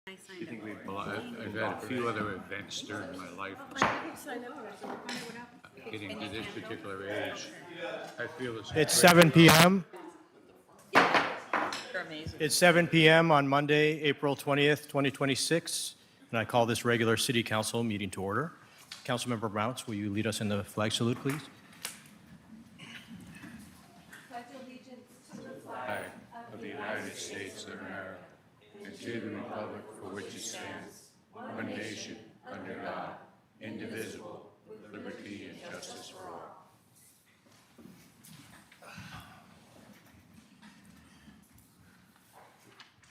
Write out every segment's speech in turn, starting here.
I think well, I've had a few other events during my life. Getting to this particular age, I feel It's 7 p.m. You're amazing. It's 7 p.m. on Monday, April 20th, 2026, and I call this regular City Council meeting to order. Councilmember Mounts, will you lead us in the flag salute, please? flag of the United States of America and to the republic for which it stands, one nation, under God, indivisible, with liberty and justice for all.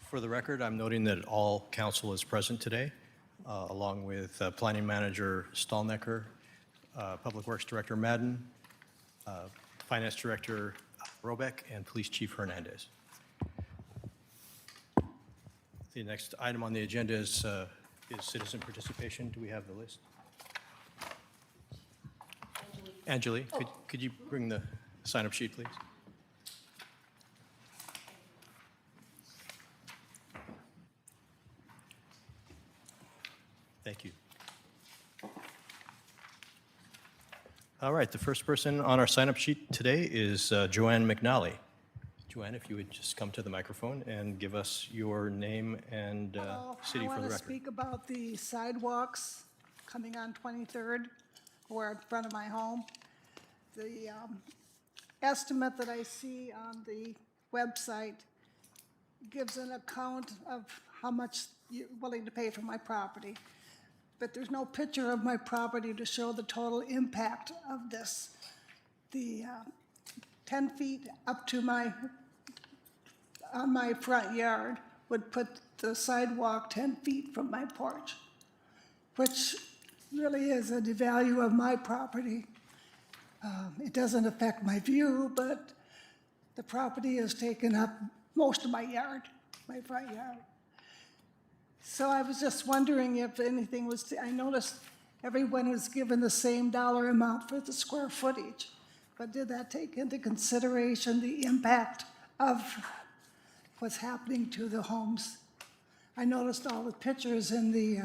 For the record, I'm noting that all council is present today, along with Planning Manager Stallnecker, Public Works Director Madden, Finance Director Robeck, and Police Chief Hernandez. The next item on the agenda is citizen participation. Do we have the list? Angeli, could you bring the sign-up sheet, please? Thank you. All right, the first person on our sign-up sheet today is Joanne McNally. Joanne, if you would just come to the microphone and give us your name and city for the I want to record. speak about the sidewalks coming on 23rd, or in front of my home. The estimate that I see on the website gives an account of how much you're willing to pay for my property. But there's no picture of my property to show the total impact of this. The 10 feet up to on my front yard would put the sidewalk 10 feet from my porch, which really is a devalue of my property. It doesn't affect my view, but the property has taken up most of my yard, my front yard. So I was just wondering if anything was, I noticed everyone was given the same dollar amount for the square footage, but did that take into consideration the impact of what's happening to the homes? I noticed all the pictures in the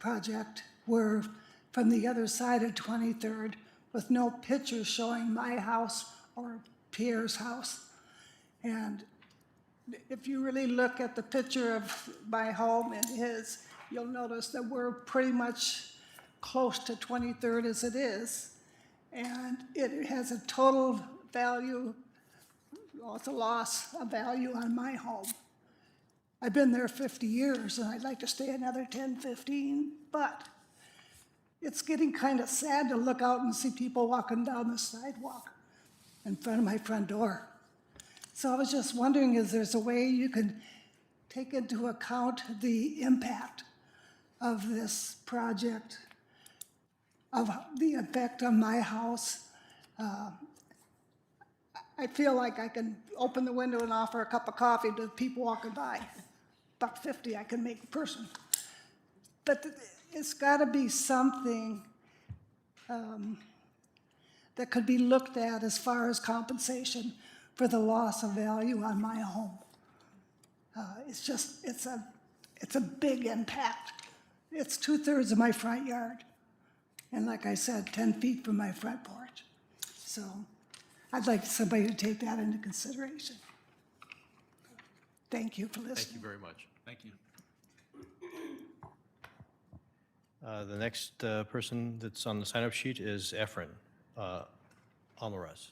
project were from the other side of 23rd with no pictures showing my house or Pierre's house. And if you really look at the picture of my home and his, you'll notice that we're pretty much close to 23rd as it is. And it has a total value, well, it's a loss of value on my home. I've been there 50 years and I'd like to stay another 10, 15, but it's getting kind of sad to look out and see people walking down the sidewalk in front of my front door. So I was just wondering, is there's a way you can take into account the impact of this project, of the effect on my house? I feel like I can open the window and offer a cup of coffee to people walking by. $1.50 I can make a person. But it's got to be something that could be looked at as far as compensation for the loss of value on my home. It's a big impact. It's 2/3 of my front yard. And like I said, 10 feet from my front porch. So I'd like somebody to take that into consideration. Thank you for listening. Thank you very much. Thank you. The next person that's on the sign-up sheet is Efren Almaraz.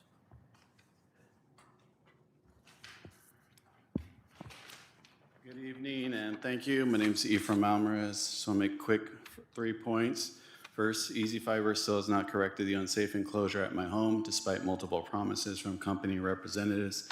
Good evening and thank you. My name is Ephraim Almaraz. So I'll make quick 3 points. First, Easy Fiber still has not corrected the unsafe enclosure at my home despite multiple promises from company representatives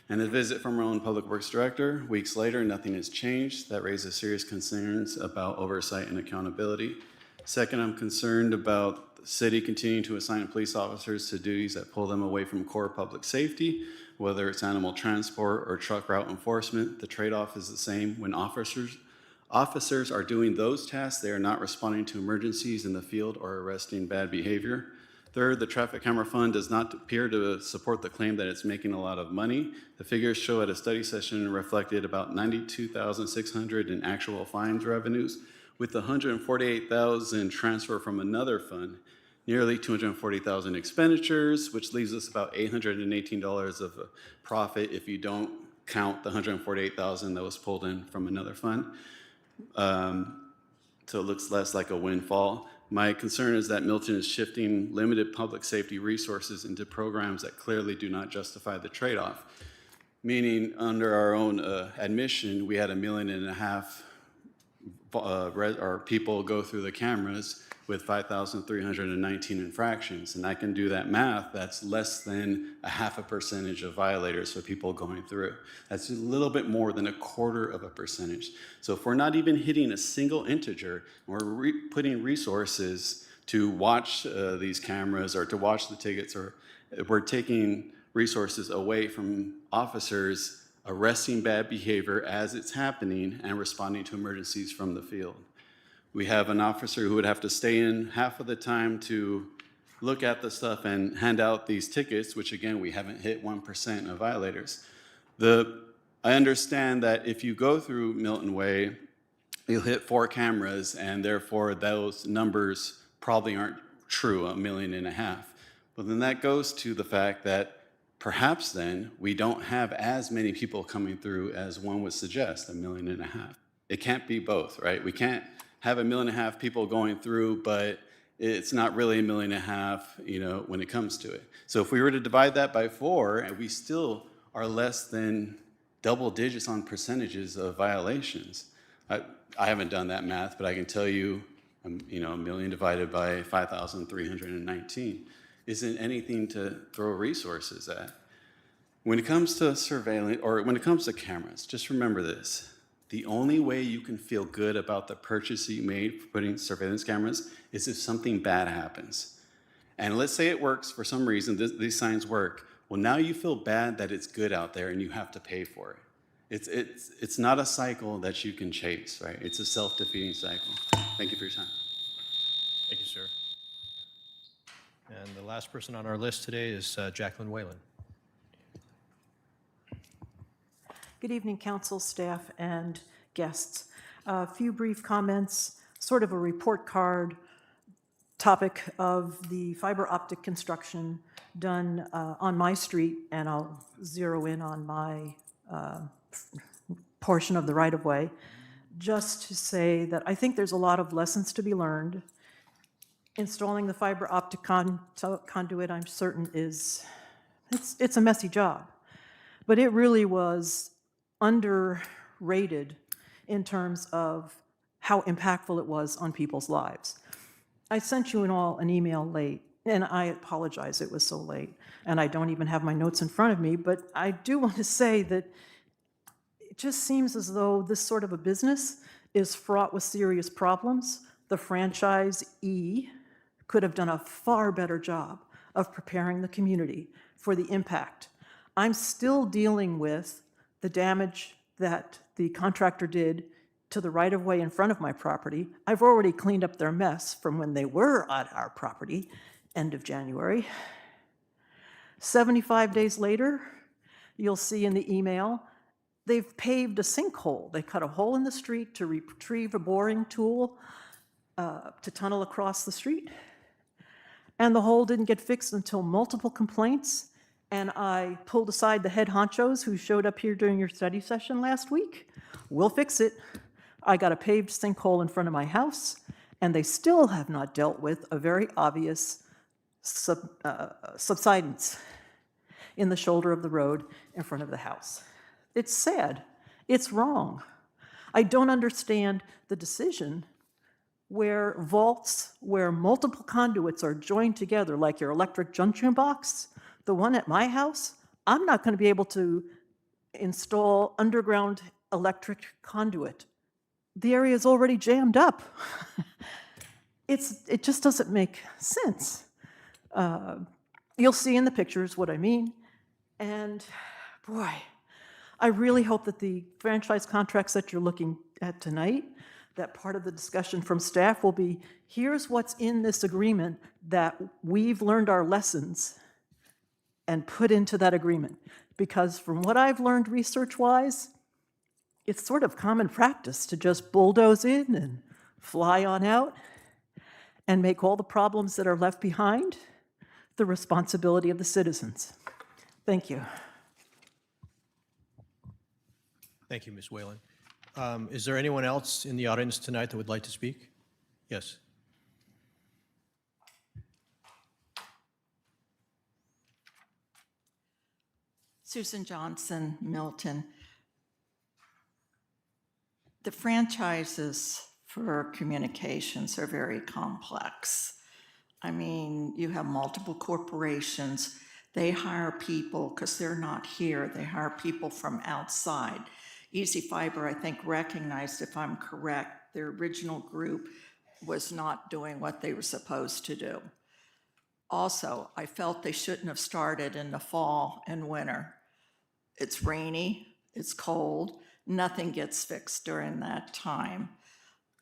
and a visit from our own Public Works Director. Weeks later, nothing has changed. That raises serious concerns about oversight and accountability. Second, I'm concerned about the city continuing to assign police officers to duties that pull them away from core public safety, whether it's animal transport or truck route enforcement. The trade-off is the same. When officers are doing those tasks, they are not responding to emergencies in the field or arresting bad behavior. Third, the traffic camera fund does not appear to support the claim that it's making a lot of money. The figures show at a study session reflected about $92,600 in actual fines revenues, with $148,000 transfer from another fund, nearly $240,000 expenditures, which leaves us about $818 of profit if you don't count the $148,000 that was pulled in from another fund. So it looks less like a windfall. My concern is that Milton is shifting limited public safety resources into programs that clearly do not justify the trade-off. Meaning, under our own admission, we had 1.5 million people go through the cameras with 5,319 infractions. And I can do that math, that's less than 0.5% of violators for people going through. That's a little bit more than 0.25%. So if we're not even hitting a single integer, we're putting resources to watch these cameras or to watch the tickets, or we're taking resources away from officers arresting bad behavior as it's happening and responding to emergencies from the field. We have an officer who would have to stay in half of the time to look at the stuff and hand out these tickets, which again, we haven't hit 1% of violators. I understand that if you go through Milton Way, you'll hit 4 cameras, and therefore those numbers probably aren't true, 1.5 million. But then that goes to the fact that perhaps then we don't have as many people coming through as one would suggest, 1.5 million. It can't be both, right? We can't have 1.5 million people going through, but it's not really 1.5 million, when it comes to it. So if we were to divide that by 4, and we still are less than double digits on percentages of violations. I haven't done that math, but I can tell you, 1 million divided by 5,319 isn't anything to throw resources at. When it comes to surveillance, or when it comes to cameras, just remember this. The only way you can feel good about the purchase you made for putting surveillance cameras is if something bad happens. And let's say it works for some reason, these signs work. Well, now you feel bad that it's good out there and you have to pay for it. It's not a cycle that you can chase, right? It's a self-defeating cycle. Thank you for your time. Thank you, sir. And the last person on our list today is Jacqueline Whalen. Good evening, council, staff, and guests. A few brief comments, sort of a report card topic of the fiber optic construction done on my street, and I'll zero in on my portion of the right-of-way, just to say that I think there's a lot of lessons to be learned. Installing the fiber optic conduit, I'm certain, it's a messy job, but it really was underrated in terms of how impactful it was on people's lives. I sent you all an email late, and I apologize it was so late, and I don't even have my notes in front of me, but I do want to say that it just seems as though this sort of a business is fraught with serious problems. The franchisee could have done a far better job of preparing the community for the impact. I'm still dealing with the damage that the contractor did to the right-of-way in front of my property. I've already cleaned up their mess from when they were on our property, end of January. 75 days later, you'll see in the email, they've paved a sinkhole. They cut a hole in the street to retrieve a boring tool to tunnel across the street. And the hole didn't get fixed until multiple complaints. And I pulled aside the head honchos who showed up here during your study session last week. We'll fix it. I got a paved sinkhole in front of my house, and they still have not dealt with a very obvious subsidence in the shoulder of the road in front of the house. It's sad. It's wrong. I don't understand the decision where vaults, where multiple conduits are joined together like your electric junction box. The one at my house, I'm not going to be able to install underground electric conduit. The area is already jammed up. It just doesn't make sense. You'll see in the pictures what I mean. And boy, I really hope that the franchise contracts that you're looking at tonight, that part of the discussion from staff will be, here's what's in this agreement that we've learned our lessons and put into that agreement. Because from what I've learned research-wise, it's sort of common practice to just bulldoze in and fly on out and make all the problems that are left behind the responsibility of the citizens. Thank you. Thank you, Ms. Whalen. Is there anyone else in the audience tonight that would like to speak? Yes. Susan Johnson, Milton. The franchises for communications are very complex. I mean, you have multiple corporations. They hire people because they're not here. They hire people from outside. Easy Fiber, I think, recognized, if I'm correct, their original group was not doing what they were supposed to do. Also, I felt they shouldn't have started in the fall and winter. It's rainy, it's cold, nothing gets fixed during that time.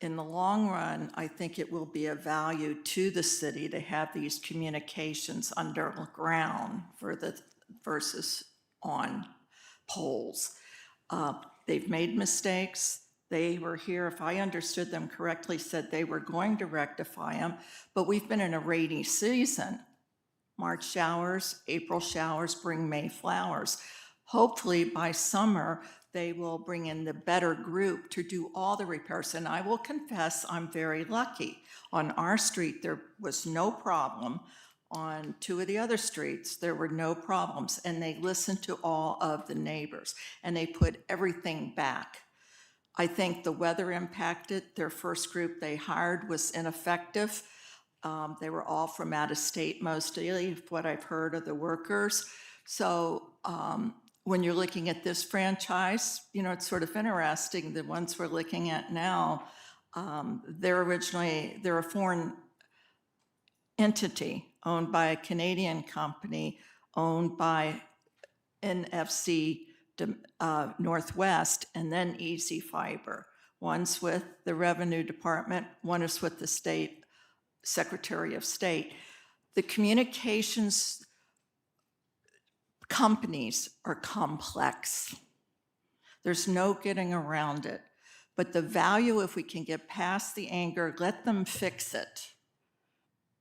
In the long run, I think it will be of value to the city to have these communications underground versus on poles. They've made mistakes. They were here, if I understood them correctly, said they were going to rectify them, but we've been in a rainy season. March showers, April showers bring May flowers. Hopefully by summer, they will bring in the better group to do all the repairs. And I will confess, I'm very lucky. On our street, there was no problem. On two of the other streets, there were no problems. And they listened to all of the neighbors and they put everything back. I think the weather impacted. Their first group they hired was ineffective. They were all from out of state, mostly, what I've heard of the workers. So when you're looking at this franchise, you know, it's sort of interesting. The ones we're looking at now, they're a foreign entity owned by a Canadian company, owned by NFC Northwest, and then Easy Fiber. One's with the Revenue Department, one is with the State Secretary of State. The communications companies are complex. There's no getting around it. But the value, if we can get past the anger, let them fix it,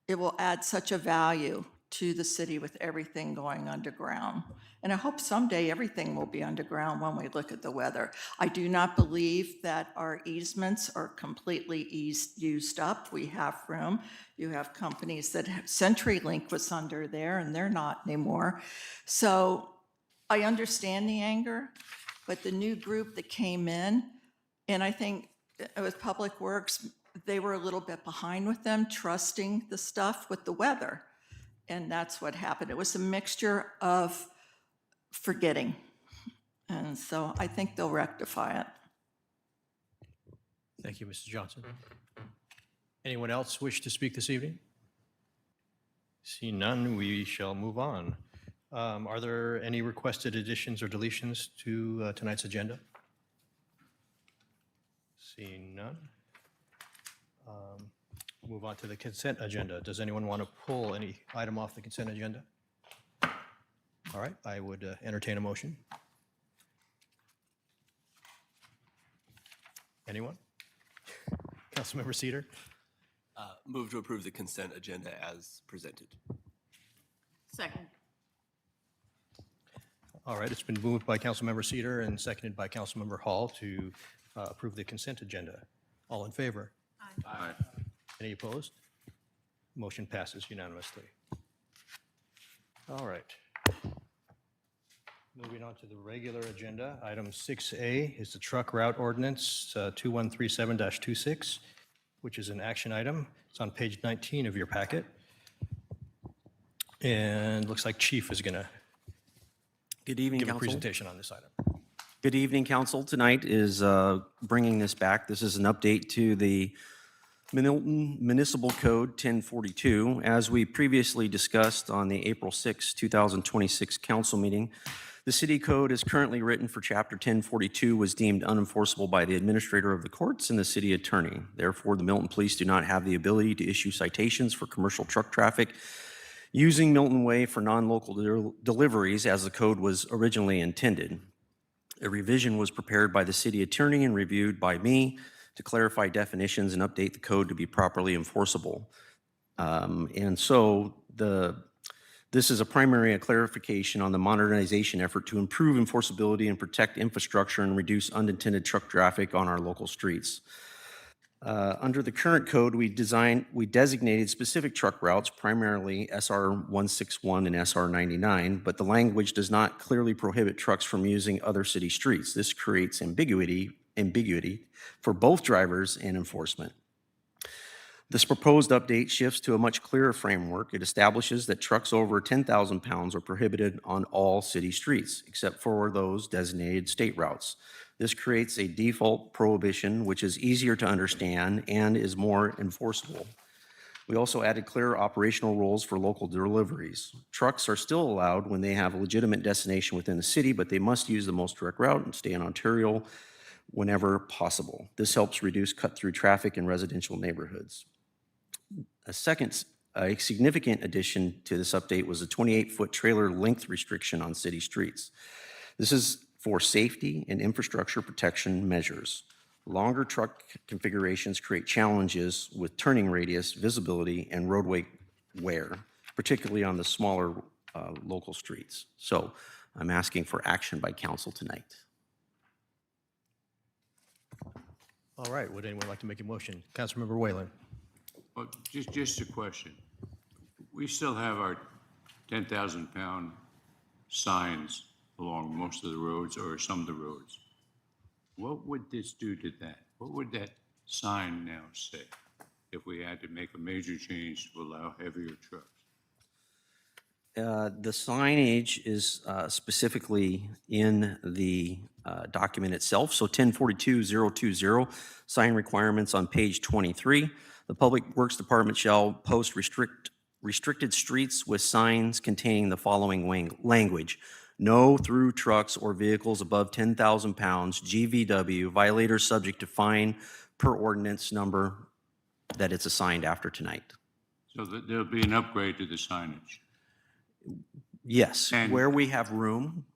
it will add such a value to the city with everything going underground. And I hope someday everything will be underground when we look at the weather. I do not believe that our easements are completely used up. We have room. You have companies that have, CenturyLink was under there and they're not anymore. So I understand the anger, but the new group that came in, and I think with Public Works, they were a little bit behind with them, trusting the stuff with the weather. And that's what happened. It was a mixture of forgetting. And so I think they'll rectify it. Thank you, Mrs. Johnson. Anyone else wish to speak this evening? See none, we shall move on. Are there any requested additions or deletions to tonight's agenda? Seeing none. Move on to the consent agenda. Does anyone want to pull any item off the consent agenda? All right, I would entertain a motion. Anyone? Councilmember Cedar? Move to approve the consent agenda as presented. Second. All right, it's been moved by Councilmember Cedar and seconded by Councilmember Hall to approve the consent agenda. All in favor? Aye. Any opposed? Motion passes unanimously. All right. Moving on to the regular agenda, item 6A is the truck route ordinance 2137-26, which is an action item. It's on page 19 of your packet. And looks like Chief is going to Good evening, give a Council. presentation on this item. Good evening, Council. Tonight is bringing this back. This is an update to the Municipal Code 1042. As we previously discussed on the April 6, 2026 council meeting, The city code is currently written for Chapter 1042 was deemed unenforceable by the administrator of the courts and the city attorney. Therefore, the Milton Police do not have the ability to issue citations for commercial truck traffic using Milton Way for non-local deliveries as the code was originally intended. A revision was prepared by the city attorney and reviewed by me to clarify definitions and update the code to be properly enforceable. This is a primary clarification on the modernization effort to improve enforceability and protect infrastructure and reduce unintended truck traffic on our local streets. Under the current code, we designated specific truck routes, primarily SR 161 and SR 99, but the language does not clearly prohibit trucks from using other city streets. This creates ambiguity for both drivers and enforcement. This proposed update shifts to a much clearer framework. It establishes that trucks over 10,000 pounds are prohibited on all city streets, except for those designated state routes. This creates a default prohibition, which is easier to understand and is more enforceable. We also added clear operational rules for local deliveries. Trucks are still allowed when they have a legitimate destination within the city, but they must use the most direct route and stay in Ontario whenever possible. This helps reduce cut-through traffic in residential neighborhoods. A significant addition to this update was a 28-foot trailer length restriction on city streets. This is for safety and infrastructure protection measures. Longer truck configurations create challenges with turning radius, visibility, and roadway wear, particularly on the smaller local streets. So I'm asking for action by council tonight. All right, would anyone like to make a motion? Councilmember Whalen. Well, just a question. We still have our 10,000-pound signs along most of the roads or some of the roads. What would this do to that? What would that sign now say if we had to make a major change to allow heavier trucks? The signage is specifically in the document itself. So 1042-020, sign requirements on page 23. The Public Works Department shall post restricted streets with signs containing the following language. No through trucks or vehicles above 10,000 pounds, GVW, violators subject to fine per ordinance number that it's assigned after tonight. So that there'll be an upgrade to the signage. Yes, And- where we have room,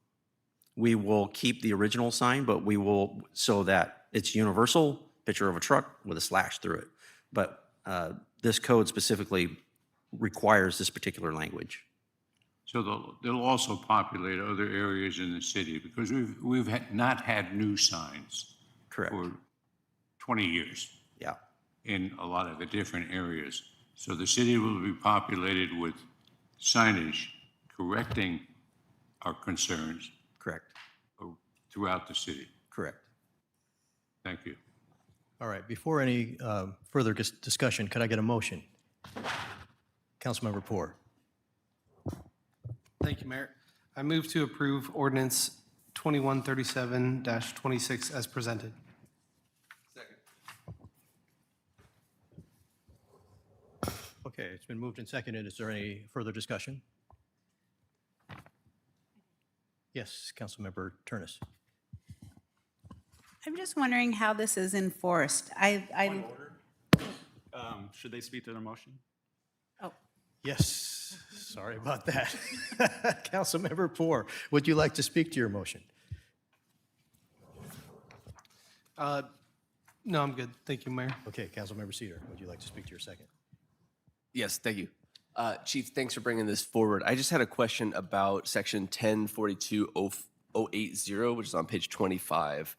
we will keep the original sign, but we will, so that it's universal, picture of a truck with a slash through it. But this code specifically requires this particular language. So they'll also populate other areas in the city because we've not had new signs Correct. for 20 years Yeah, in a lot of the different areas. So the city will be populated with signage correcting our concerns correct, throughout the city. correct. Thank you. All right, before any further discussion, could I get a motion? Councilmember Poor. Thank you, Mayor. I move to approve ordinance 2137-26 as presented. Okay, it's been moved and seconded. Is there any further discussion? Yes, Councilmember Turnus. I'm just wondering how this is enforced. Should they speak to their motion? Oh, Yes, sorry about that. Councilmember Poor, would you like to speak to your motion? No, I'm good. Thank you, Mayor. Okay, Councilmember Cedar, would you like to speak to your second? Yes, thank you. Chief, thanks for bringing this forward. I just had a question about section 1042-080, which is on page 25.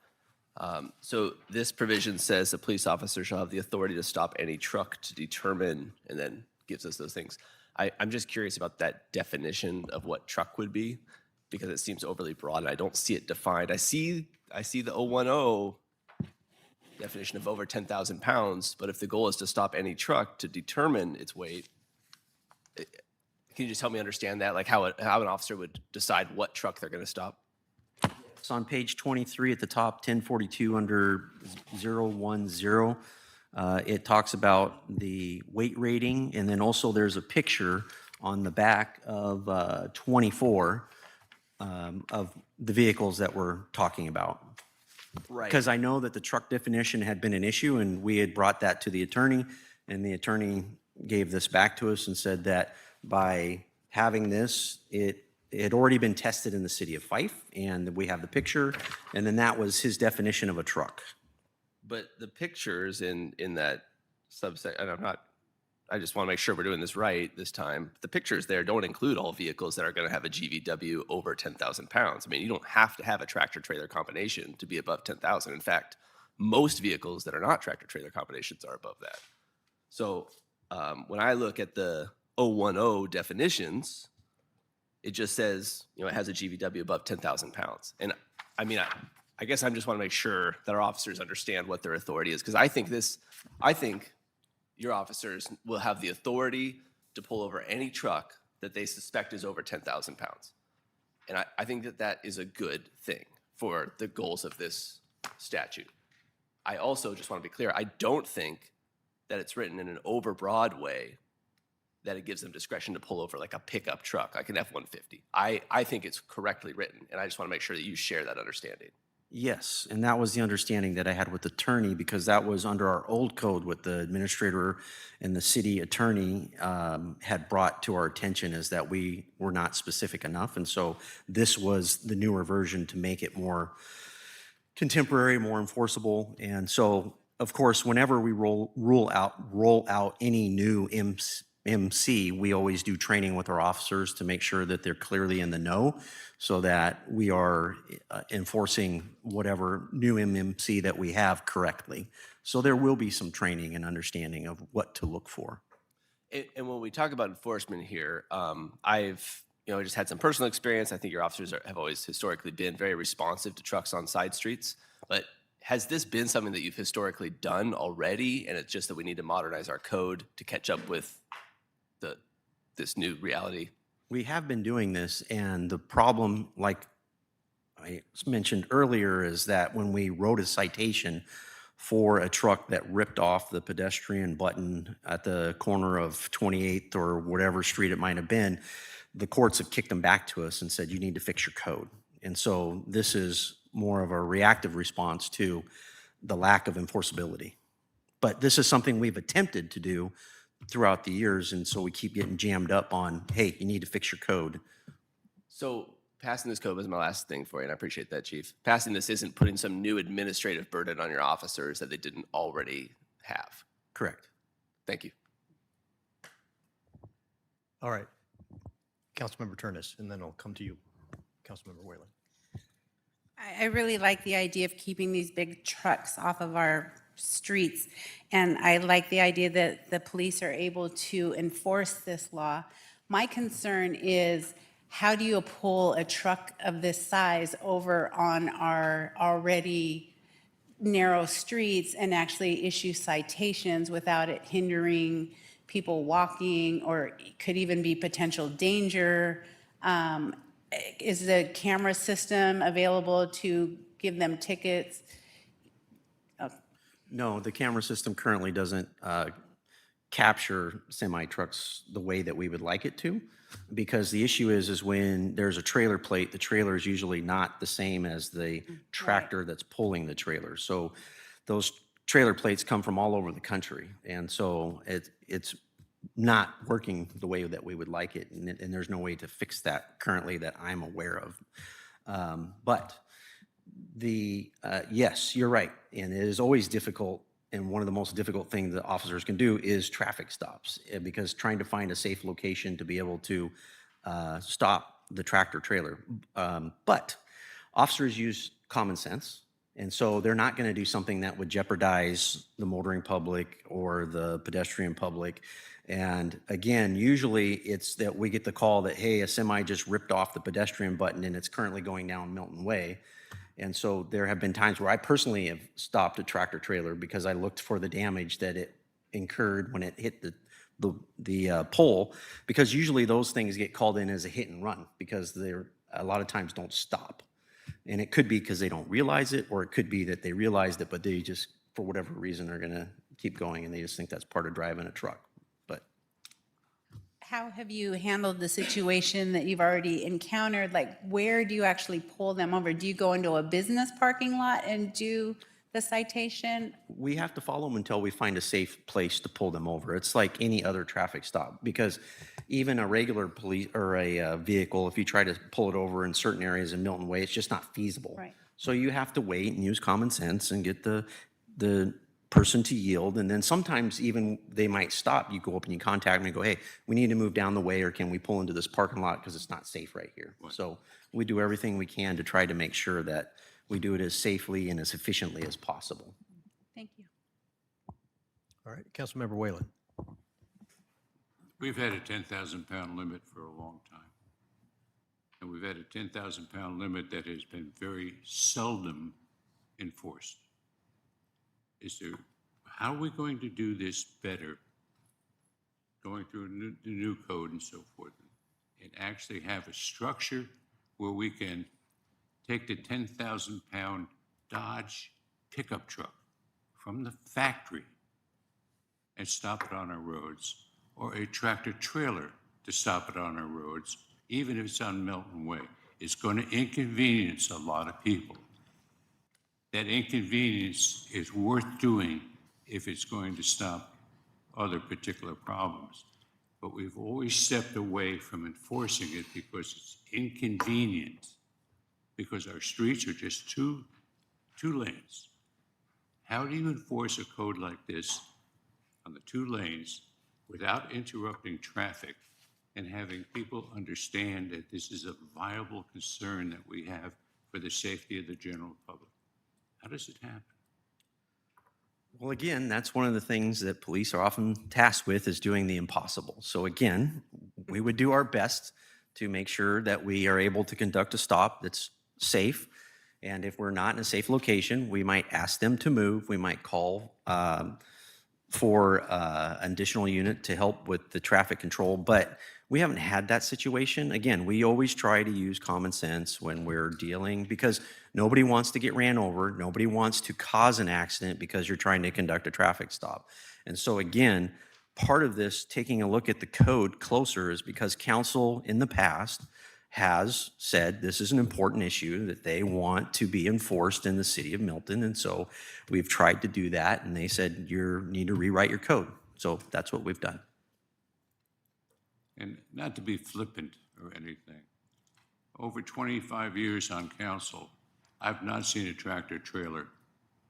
So this provision says the police officer shall have the authority to stop any truck to determine, and then gives us those things. I'm just curious about that definition of what truck would be, because it seems overly broad, and I don't see it defined. I see the 010 definition of over 10,000 pounds, but if the goal is to stop any truck to determine its weight, can you just help me understand that, like how an officer would decide what truck they're going to stop? It's on page 23 at the top, 1042 under 010. It talks about the weight rating, and then also there's a picture on the back of 24 of the vehicles that we're talking about. Right. Because I know that the truck definition had been an issue, and we had brought that to the attorney, and the attorney gave this back to us and said that by having this, it had already been tested in the city of Fife, and we have the picture, and then that was his definition of a truck. But the pictures in that subset, and I just want to make sure we're doing this right this time. The pictures there don't include all vehicles that are going to have a GVW over 10,000 pounds. I mean, you don't have to have a tractor trailer combination to be above 10,000. In fact, most vehicles that are not tractor trailer combinations are above that. So when I look at the 010 definitions, it just says, it has a GVW above 10,000 pounds. And I mean, I guess I just want to make sure that our officers understand what their authority is, because I think your officers will have the authority to pull over any truck that they suspect is over 10,000 pounds. And I think that that is a good thing for the goals of this statute. I also just want to be clear, I don't think that it's written in an overbroad way that it gives them discretion to pull over like a pickup truck, like an F-150. I think it's correctly written, and I just want to make sure that you share that understanding. Yes, and that was the understanding that I had with the attorney, because that was under our old code, what the administrator and the city attorney had brought to our attention, is that we were not specific enough. And so this was the newer version to make it more contemporary, more enforceable. And so, of course, whenever we roll out any new MC, we always do training with our officers to make sure that they're clearly in the know, so that we are enforcing whatever new MMC that we have correctly. So there will be some training and understanding of what to look for. And when we talk about enforcement here, I've just had some personal experience. I think your officers have always historically been very responsive to trucks on side streets. But has this been something that you've historically done already, and it's just that we need to modernize our code to catch up with this new reality? We have been doing this, and the problem, like I mentioned earlier, is that when we wrote a citation for a truck that ripped off the pedestrian button at the corner of 28th or whatever street it might have been, the courts have kicked them back to us and said, you need to fix your code. And so this is more of a reactive response to the lack of enforceability. But this is something we've attempted to do throughout the years, and so we keep getting jammed up on, hey, you need to fix your code. So passing this code was my last thing for you, and I appreciate that, Chief. Passing this isn't putting some new administrative burden on your officers that they didn't already have. Correct. Thank you. All right. Councilmember Turnus, and then I'll come to you, Councilmember Whalen. I really like the idea of keeping these big trucks off of our streets. And I like the idea that the police are able to enforce this law. My concern is, how do you pull a truck of this size over on our already narrow streets and actually issue citations without it hindering people walking, or could even be potential danger? Is the camera system available to give them tickets? No, the camera system currently doesn't capture semi-trucks the way that we would like it to, because the issue is when there's a trailer plate, the trailer is usually not the same as the tractor that's pulling the trailer. So those trailer plates come from all over the country, and so it's not working the way that we would like it, and there's no way to fix that currently that I'm aware of. But yes, you're right, and it is always difficult, and one of the most difficult things that officers can do is traffic stops, because trying to find a safe location to be able to stop the tractor trailer. But officers use common sense, and so they're not going to do something that would jeopardize the motoring public or the pedestrian public. And again, usually it's that we get the call that, hey, a semi just ripped off the pedestrian button and it's currently going down Milton Way. And so there have been times where I personally have stopped a tractor trailer because I looked for the damage that it incurred when it hit the pole, because usually those things get called in as a hit and run because they're a lot of times don't stop. And it could be because they don't realize it, or it could be that they realized it, but they just, for whatever reason, are going to keep going, and they just think that's part of driving a truck. But how have you handled the situation that you've already encountered? Like, where do you actually pull them over? Do you go into a business parking lot and do the citation? We have to follow them until we find a safe place to pull them over. It's like any other traffic stop, because even a regular police or a vehicle, if you try to pull it over in certain areas in Milton Way, it's just not feasible. Right. So you have to wait and use common sense and get the person to yield. And then sometimes even they might stop. You go up and you contact them and go, hey, we need to move down the way, or can we pull into this parking lot because it's not safe right here. So we do everything we can to try to make sure that we do it as safely and as efficiently as possible. Thank you. All right, Councilmember Whalen. We've had a 10,000-pound limit for a long time. And we've had a 10,000-pound limit that has been very seldom enforced. How are we going to do this better, going through the new code and so forth, and actually have a structure where we can take the 10,000-pound Dodge pickup truck from the factory and stop it on our roads, or a tractor trailer to stop it on our roads, even if it's on Milton Way? It's going to inconvenience a lot of people. That inconvenience is worth doing if it's going to stop other particular problems. But we've always stepped away from enforcing it because it's inconvenient, because our streets are just two lanes. How do you enforce a code like this on the 2 lanes without interrupting traffic and having people understand that this is a viable concern that we have for the safety of the general public? How does it happen? Well, again, that's one of the things that police are often tasked with, is doing the impossible. So again, we would do our best to make sure that we are able to conduct a stop that's safe. And if we're not in a safe location, we might ask them to move. We might call for an additional unit to help with the traffic control, but we haven't had that situation. Again, we always try to use common sense when we're dealing, because nobody wants to get ran over. Nobody wants to cause an accident because you're trying to conduct a traffic stop. And so again, part of this, taking a look at the code closer, is because council in the past has said this is an important issue that they want to be enforced in the city of Milton. And so we've tried to do that, and they said you need to rewrite your code. So that's what we've done. And not to be flippant or anything, over 25 years on council, I've not seen a tractor trailer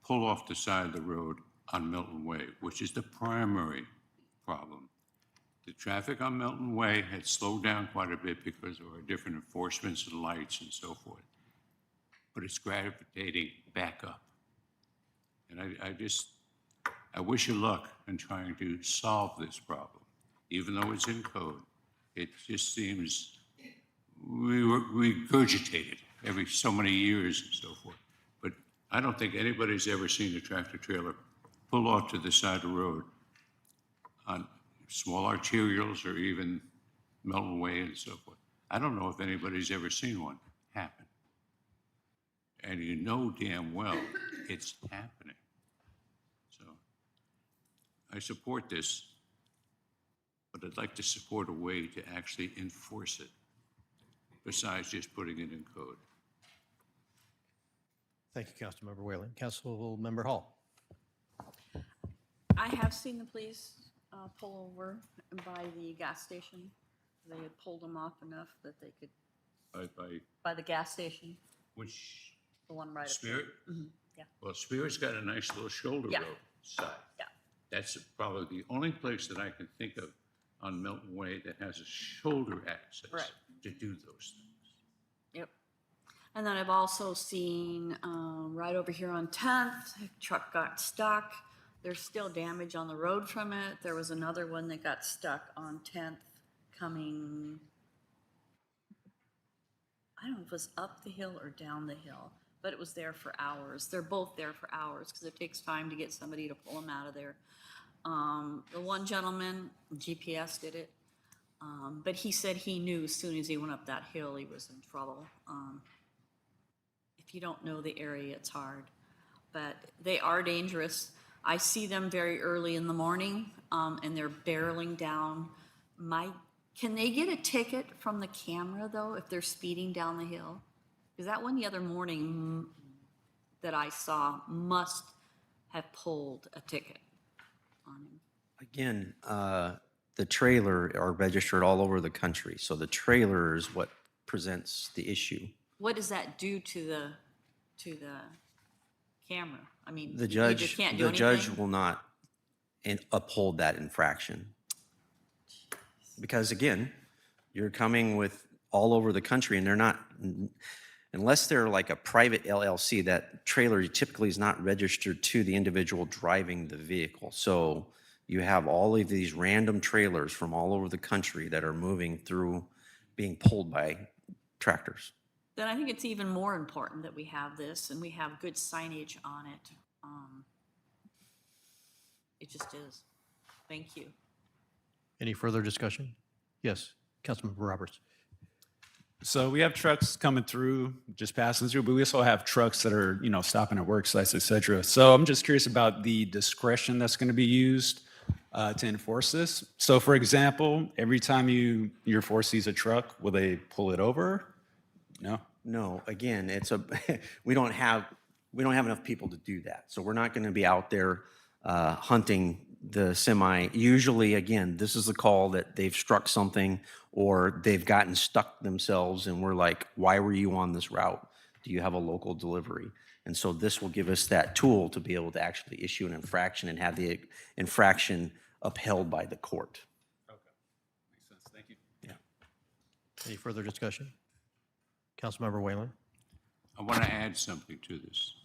pull off the side of the road on Milton Way, which is the primary problem. The traffic on Milton Way had slowed down quite a bit because there were different enforcements and lights and so forth, but it's gravitating back up. And I wish you luck in trying to solve this problem, even though it's in code. It just seems we regurgitate it every so many years and so forth. But I don't think anybody's ever seen a tractor trailer pull off to the side of the road on small arterials or even Milton Way and so forth. I don't know if anybody's ever seen one happen. And you know damn well it's happening. So I support this, but I'd like to support a way to actually enforce it besides just putting it in code. Thank you, Councilmember Whalen. Councilmember Hall. I have seen the police pull over by the gas station. They had pulled them off enough that they could, by the gas station, Which, the one right up. Spirit? Yeah. Well, Spirit's got a nice little shoulder Yeah. road side. Yeah. That's probably the only place that I can think of on Milton Way that has a shoulder access Right. to do those things. Yep. And then I've also seen right over here on 10th, a truck got stuck. There's still damage on the road from it. There was another one that got stuck on 10th coming, I don't know if it was up the hill or down the hill, but it was there for hours. They're both there for hours because it takes time to get somebody to pull them out of there. The one gentleman, GPS did it, but he said he knew as soon as he went up that hill, he was in trouble. If you don't know the area, it's hard, but they are dangerous. I see them very early in the morning, and they're barreling down. My Can they get a ticket from the camera, though, if they're speeding down the hill? Because that one the other morning that I saw must have pulled a ticket on him. Again, the trailer are registered all over the country, so the trailer is what presents the issue. What does that do to the camera? I mean, The you judge, just can't do the anything? judge will not uphold that infraction. Because again, you're coming with all over the country and they're not, unless they're like a private LLC, that trailer typically is not registered to the individual driving the vehicle. So you have all of these random trailers from all over the country that are moving through, being pulled by tractors. Then I think it's even more important that we have this and we have good signage on it. It just is. Thank you. Any further discussion? Yes, Councilmember Roberts. So we have trucks coming through, just passing through, but we also have trucks that are, stopping at work sites, et cetera. So I'm just curious about the discretion that's going to be used to enforce this. So for example, every time your force sees a truck, will they pull it over? No? No, again, we don't have enough people to do that. So we're not going to be out there hunting the semi. Usually, again, this is a call that they've struck something or they've gotten stuck themselves and we're like, why were you on this route? Do you have a local delivery? And so this will give us that tool to be able to actually issue an infraction and have the infraction upheld by the court. Okay. Makes sense. Thank you. Yeah. Any further discussion? Councilmember Whalen? I want to add something to this.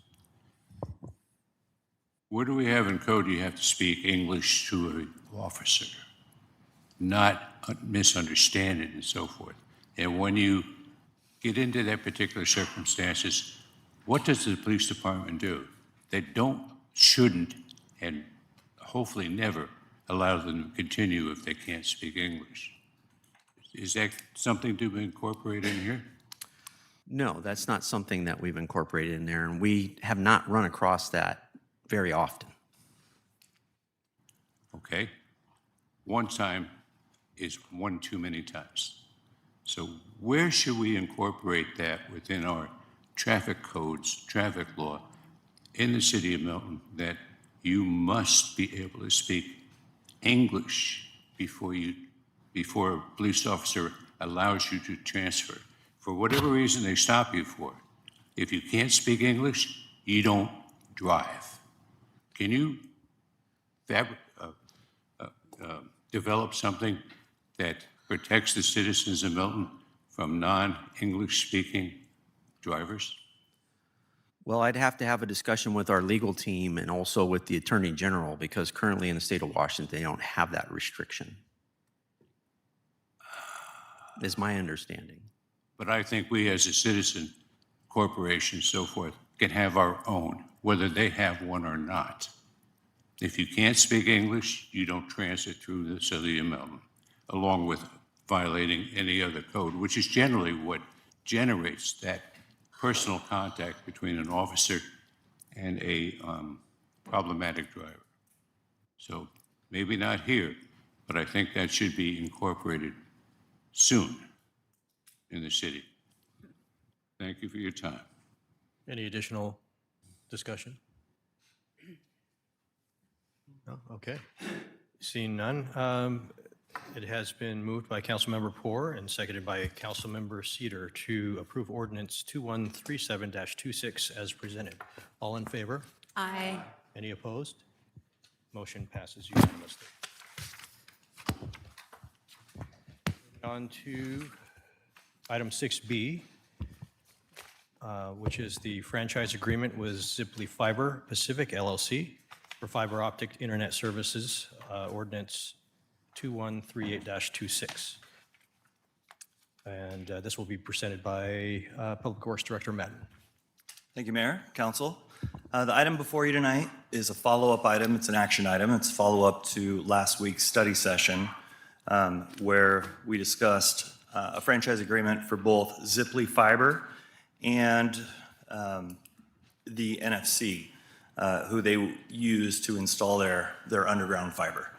What do we have in code? You have to speak English to an officer, not misunderstand it and so forth. And when you get into that particular circumstances, what does the police department do? They shouldn't, and hopefully never allow them to continue if they can't speak English. Is that something to be incorporated in here? No, that's not something that we've incorporated in there, and we have not run across that very often. Okay? One time is one too many times. So where should we incorporate that within our traffic codes, traffic law in the city of Milton, that you must be able to speak English before a police officer allows you to transfer? For whatever reason they stop you for it. If you can't speak English, you don't drive. Can you develop something that protects the citizens of Milton from non-English speaking drivers? Well, I'd have to have a discussion with our legal team and also with the Attorney General, because currently in the state of Washington, they don't have that restriction, is my understanding. But I think we as a citizen, corporation, so forth, can have our own, whether they have one or not. If you can't speak English, you don't transit through the city of Milton, along with violating any other code, which is generally what generates that personal contact between an officer and a problematic driver. So maybe not here, but I think that should be incorporated soon in the city. Thank you for your time. Any additional discussion? No? Okay. Seeing none, it has been moved by Councilmember Poor and seconded by Councilmember Cedar to approve ordinance 2137-26 as presented. All in favor? Aye. Any opposed? Motion passes unanimously. On to item 6B, which is the franchise agreement with Ziply Fiber Pacific LLC for fiber optic internet services, ordinance 2138-26. And this will be presented by Public Works Director Madden. Thank you, Mayor, Council. The item before you tonight is a follow-up item. It's an action item. It's follow-up to last week's study session where we discussed a franchise agreement for both Ziply Fiber and the NFC, who they use to install their underground fiber.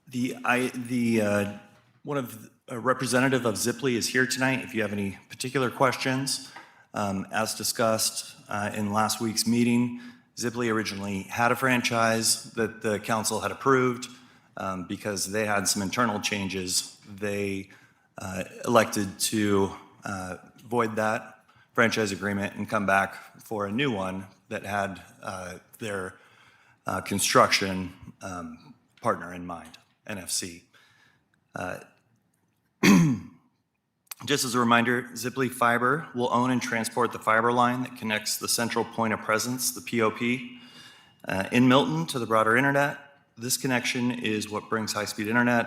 The A representative of Ziply is here tonight if you have any particular questions. As discussed in last week's meeting, Ziply originally had a franchise that the council had approved. Because they had some internal changes, they elected to void that franchise agreement and come back for a new one that had their construction partner in mind, NFC. Just as a reminder, Ziply Fiber will own and transport the fiber line that connects the central point of presence, the POP, in Milton to the broader internet. This connection is what brings high-speed internet.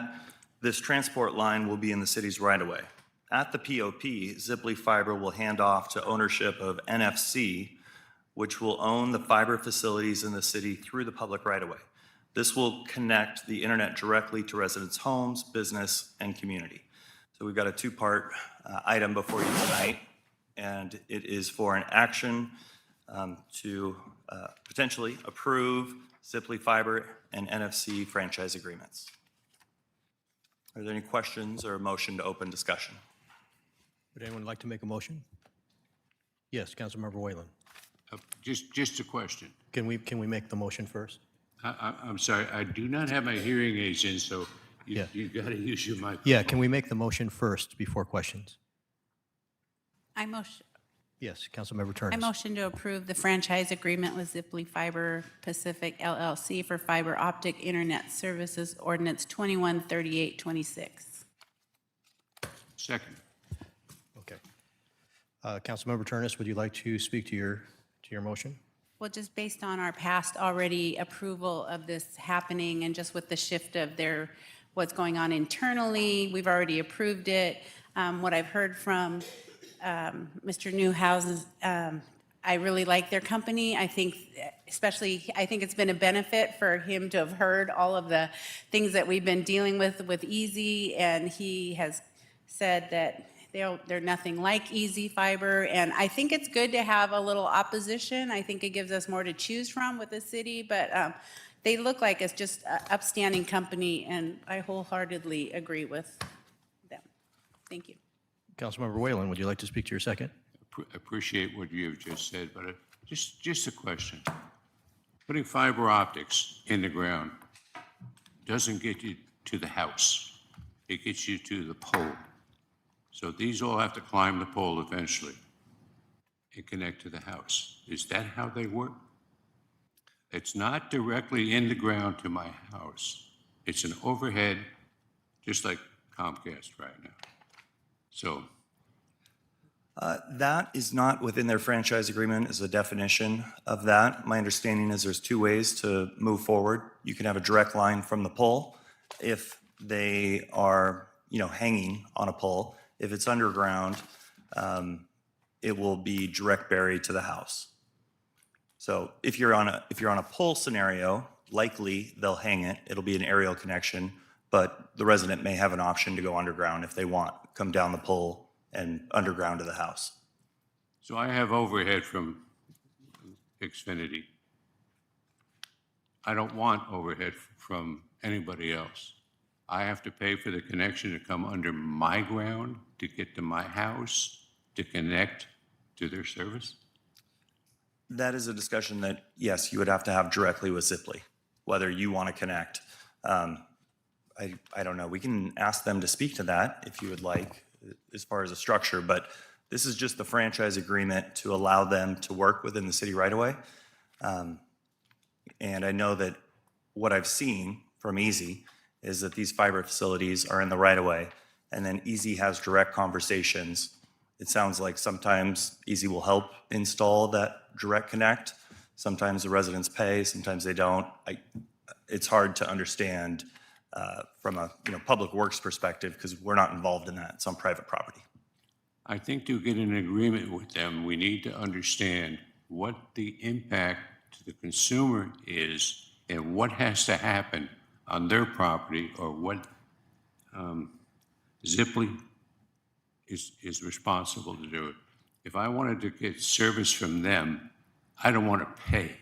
This transport line will be in the city's right-of-way. At the POP, Ziply Fiber will hand off to ownership of NFC, which will own the fiber facilities in the city through the public right-of-way. This will connect the internet directly to residents' homes, business, and community. So we've got a two-part item before you tonight, and it is for an action to potentially approve Ziply Fiber and NFC franchise agreements. Are there any questions or a motion to open discussion? Would anyone like to make a motion? Yes, Councilmember Whalen. Just a question. Can we make the motion first? I'm sorry, I do not have my hearing aids in, so Yeah. you got to use your microphone. Yeah, can we make the motion first before questions? Yes, Councilmember I Turnus. motion to approve the franchise agreement with Ziply Fiber Pacific LLC for fiber optic internet services, ordinance 213826. Second. Okay. Councilmember Turnus, would you like to speak to your motion? Well, just based on our past already approval of this happening and just with the shift of what's going on internally, we've already approved it. What I've heard from Mr. Newhouse, I really like their company. I think it's been a benefit for him to have heard all of the things that we've been dealing with Easy, and he has said that they're nothing like Easy Fiber, and I think it's good to have a little opposition. I think it gives us more to choose from with the city, but they look like it's just an upstanding company, and I wholeheartedly agree with them. Thank you. Councilmember Whalen, would you like to speak to your second? Appreciate what you have just said, but just a question. Putting fiber optics in the ground doesn't get you to the house. It gets you to the pole. So these all have to climb the pole eventually and connect to the house. Is that how they work? It's not directly in the ground to my house. It's an overhead, just like Comcast right now. So That is not within their franchise agreement as a definition of that. My understanding is there's two ways to move forward. You can have a direct line from the pole if they are, hanging on a pole. If it's underground, it will be direct buried to the house. So if you're on a pole scenario, likely they'll hang it. It'll be an aerial connection, but the resident may have an option to go underground if they want, come down the pole and underground to the house. So I have overhead from Xfinity. I don't want overhead from anybody else. I have to pay for the connection to come under my ground to get to my house to connect to their service? That is a discussion that, yes, you would have to have directly with Ziply, whether you want to connect. I don't know. We can ask them to speak to that if you would like, as far as a structure, but this is just the franchise agreement to allow them to work within the city right away. And I know that what I've seen from Easy is that these fiber facilities are in the right of way, and then Easy has direct conversations. It sounds like sometimes Easy will help install that direct connect. Sometimes the residents pay, sometimes they don't. It's hard to understand from a public works perspective because we're not involved in that. It's on private property. I think to get an agreement with them, we need to understand what the impact to the consumer is and what has to happen on their property, or what Ziply is responsible to do it. If I wanted to get service from them, I don't want to pay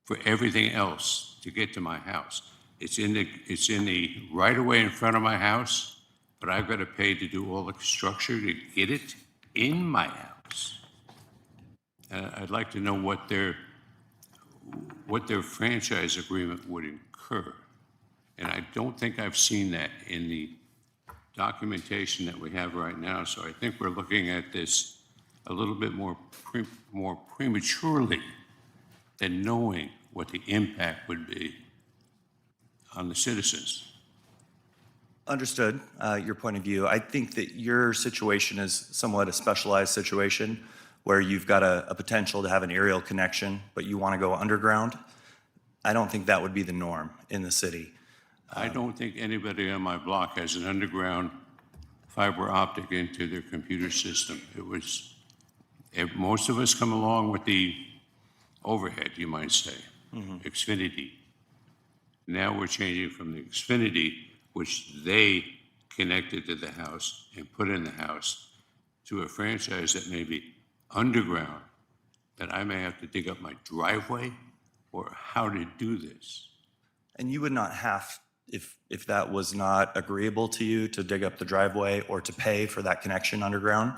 for everything else to get to my house. it's in the right of way in front of my house, but I've got to pay to do all the structure to get it in my house. I'd like to know what their franchise agreement would incur. And I don't think I've seen that in the documentation that we have right now, so I think we're looking at this a little bit more prematurely than knowing what the impact would be on the citizens. Understood, your point of view. I think that your situation is somewhat a specialized situation where you've got a potential to have an aerial connection, but you want to go underground. I don't think that would be the norm in the city. I don't think anybody on my block has an underground fiber optic into their computer system. Most of us come along with the overhead, you might say, Xfinity. Now we're changing from the Xfinity, which they connected to the house and put in the house, to a franchise that may be underground, that I may have to dig up my driveway, or how to do this. And you would not have, if that was not agreeable to you, to dig up the driveway or to pay for that connection underground,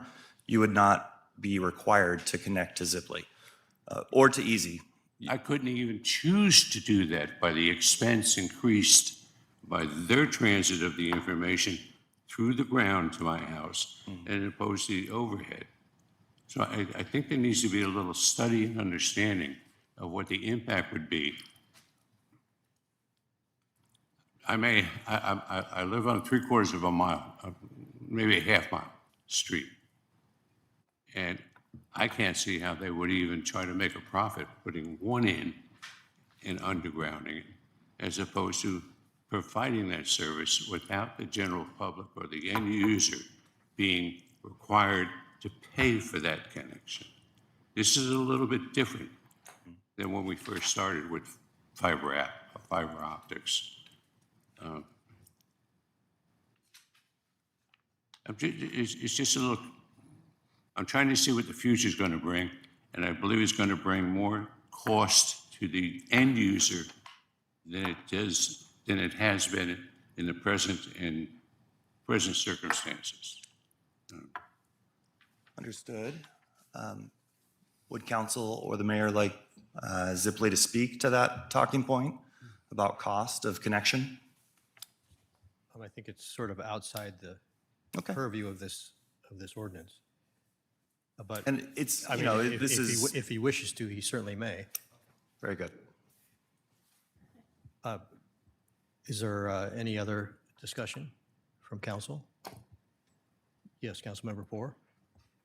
you would not be required to connect to Ziply or to Easy. I couldn't even choose to do that by the expense increased by their transit of the information through the ground to my house, as opposed to the overhead. So I think there needs to be a little study and understanding of what the impact would be. I live on 3/4 of a mile, maybe a half mile street. And I can't see how they would even try to make a profit putting one in and undergrounding it, as opposed to providing that service without the general public or the end user being required to pay for that connection. This is a little bit different than when we first started with fiber optics. It's just a little, I'm trying to see what the future is going to bring, and I believe it's going to bring more cost to the end user than it has been in the present circumstances. Understood. Would council or the mayor like Ziply to speak to that talking point about cost of connection? I think it's sort of outside the Okay. purview of this ordinance. But, And it's, I you mean, know, if this he is w- if he wishes to, he certainly may. very good. Is there any other discussion from council? Yes, Councilmember Poor.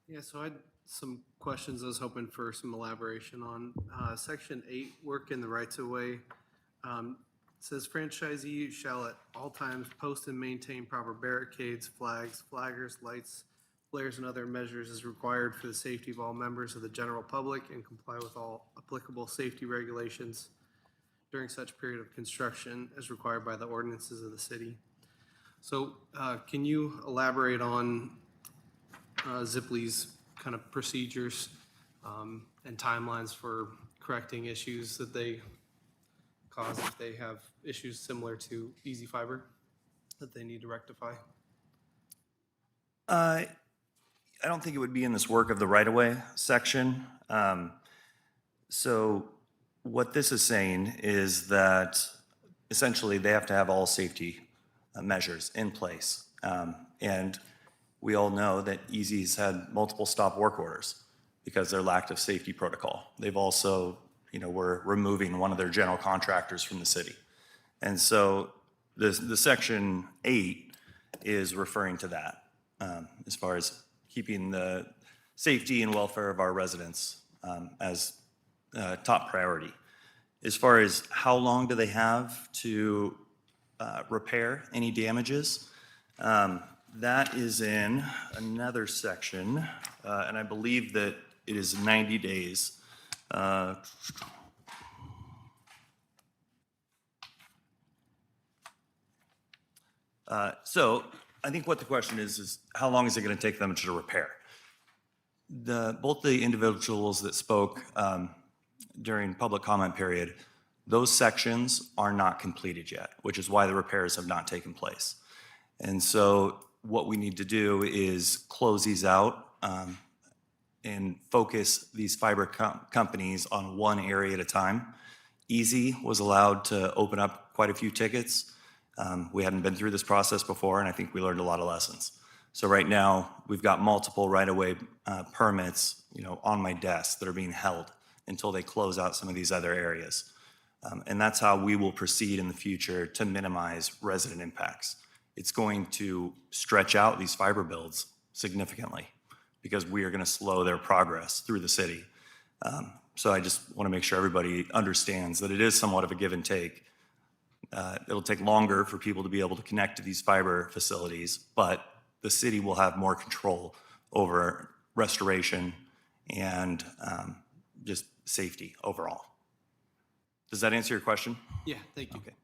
Yeah, so I had some questions I was hoping for some elaboration on. Section 8, work in the rights of way. Says franchisee shall at all times post and maintain proper barricades, flags, flaggers, lights, flares, and other measures as required for the safety of all members of the general public and comply with all applicable safety regulations during such period of construction as required by the ordinances of the city. So can you elaborate on Ziply's kind of procedures and timelines for correcting issues that they cause if they have issues similar to Easy Fiber that they need to rectify? I don't think it would be in this work of the right-of-way section. So what this is saying is that essentially they have to have all safety measures in place. And we all know that Easy's had multiple stop work orders because their lack of safety protocol. They've also, were removing one of their general contractors from the city. And so the section 8 is referring to that as far as keeping the safety and welfare of our residents as top priority. As far as how long do they have to repair any damages, that is in another section, and I believe that it is 90 days. So I think what the question is how long is it going to take them to repair? Both the individuals that spoke during public comment period Those sections are not completed yet, which is why the repairs have not taken place. And so what we need to do is close these out and focus these fiber companies on one area at a time. Easy was allowed to open up quite a few tickets. We hadn't been through this process before, and I think we learned a lot of lessons. So right now, we've got multiple right-of-way permits, on my desk that are being held until they close out some of these other areas. And that's how we will proceed in the future to minimize resident impacts. It's going to stretch out these fiber builds significantly because we are going to slow their progress through the city. So I just want to make sure everybody understands that it is somewhat of a give and take. It'll take longer for people to be able to connect to these fiber facilities, but the city will have more control over restoration and just safety overall. Does that answer your question? Yeah, thank you. Okay.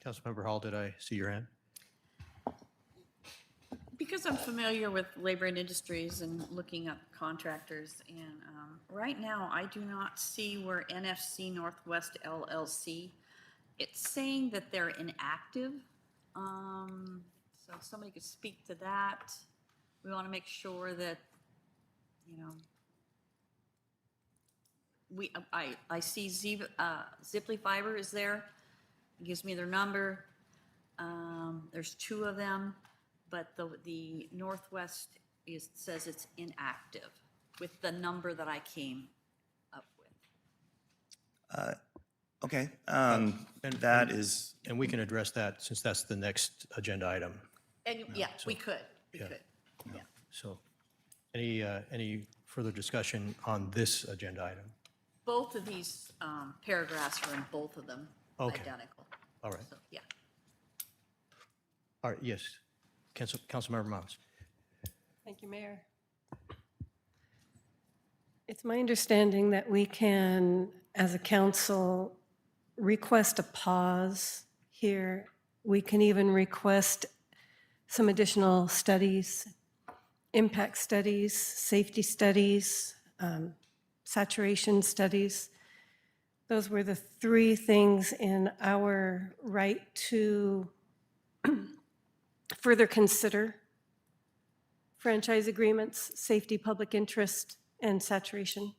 Councilmember Hall, did I see your hand? Because I'm familiar with labor and industries and looking up contractors, and right now, I do not see where NFC Northwest LLC, it's saying that they're inactive. So if somebody could speak to that. We want to make sure that, I see Ziply Fiber is there. It gives me their number. There's 2 of them. But the Northwest says it's inactive with the number that I came up with. Okay, And we can address that since that's the next agenda item. And yeah, we could. Yeah. So any further discussion on this agenda item? Both of these paragraphs are in both of them Okay. identical. All right. So, yeah. All right, yes. Councilmember Miles. Thank you, Mayor. It's my understanding that we can, as a council, request a pause here. We can even request some additional studies, impact studies, safety studies, saturation studies. Those were the 3 things in our right to further consider franchise agreements, safety, public interest, and saturation.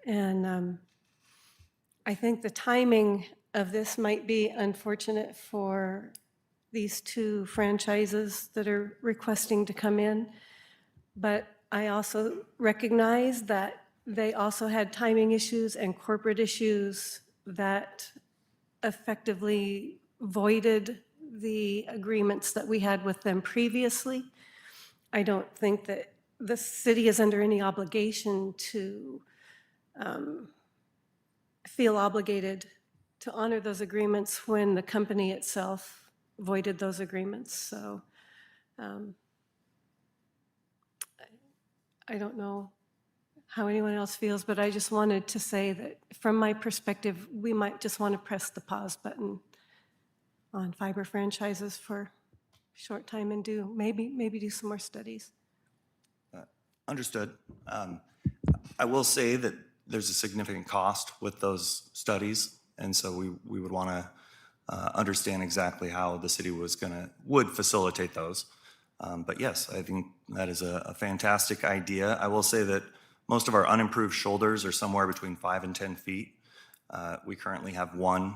And I think the timing of this might be unfortunate for these 2 franchises that are requesting to come in, but I also recognize that they also had timing issues and corporate issues that effectively voided the agreements that we had with them previously. I don't think that the city is under any obligation to feel obligated to honor those agreements when the company itself voided those agreements. So I don't know how anyone else feels, but I just wanted to say that from my perspective, we might just want to press the pause button on fiber franchises for a short time and maybe do some more studies. Understood. I will say that there's a significant cost with those studies, and so we would want to understand exactly how the city would facilitate those. But yes, I think that is a fantastic idea. I will say that most of our unimproved shoulders are somewhere between 5 and 10 feet. We currently have one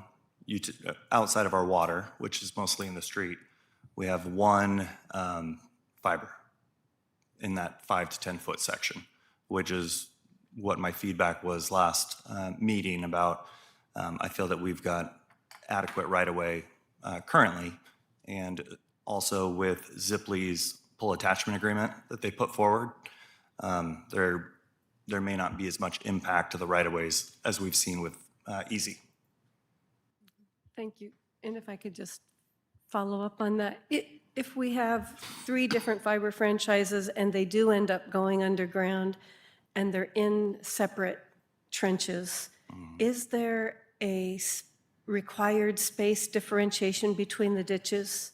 outside of our water, which is mostly in the street. We have one fiber in that 5 to 10 foot section, which is what my feedback was last meeting about. I feel that we've got adequate right-of-way currently, and also with Ziply's pull attachment agreement that they put forward, there may not be as much impact to the right-of-ways as we've seen with Easy. Thank you. And if I could just follow up on that. If we have 3 different fiber franchises and they do end up going underground and they're in separate trenches, is there a required space differentiation between the ditches?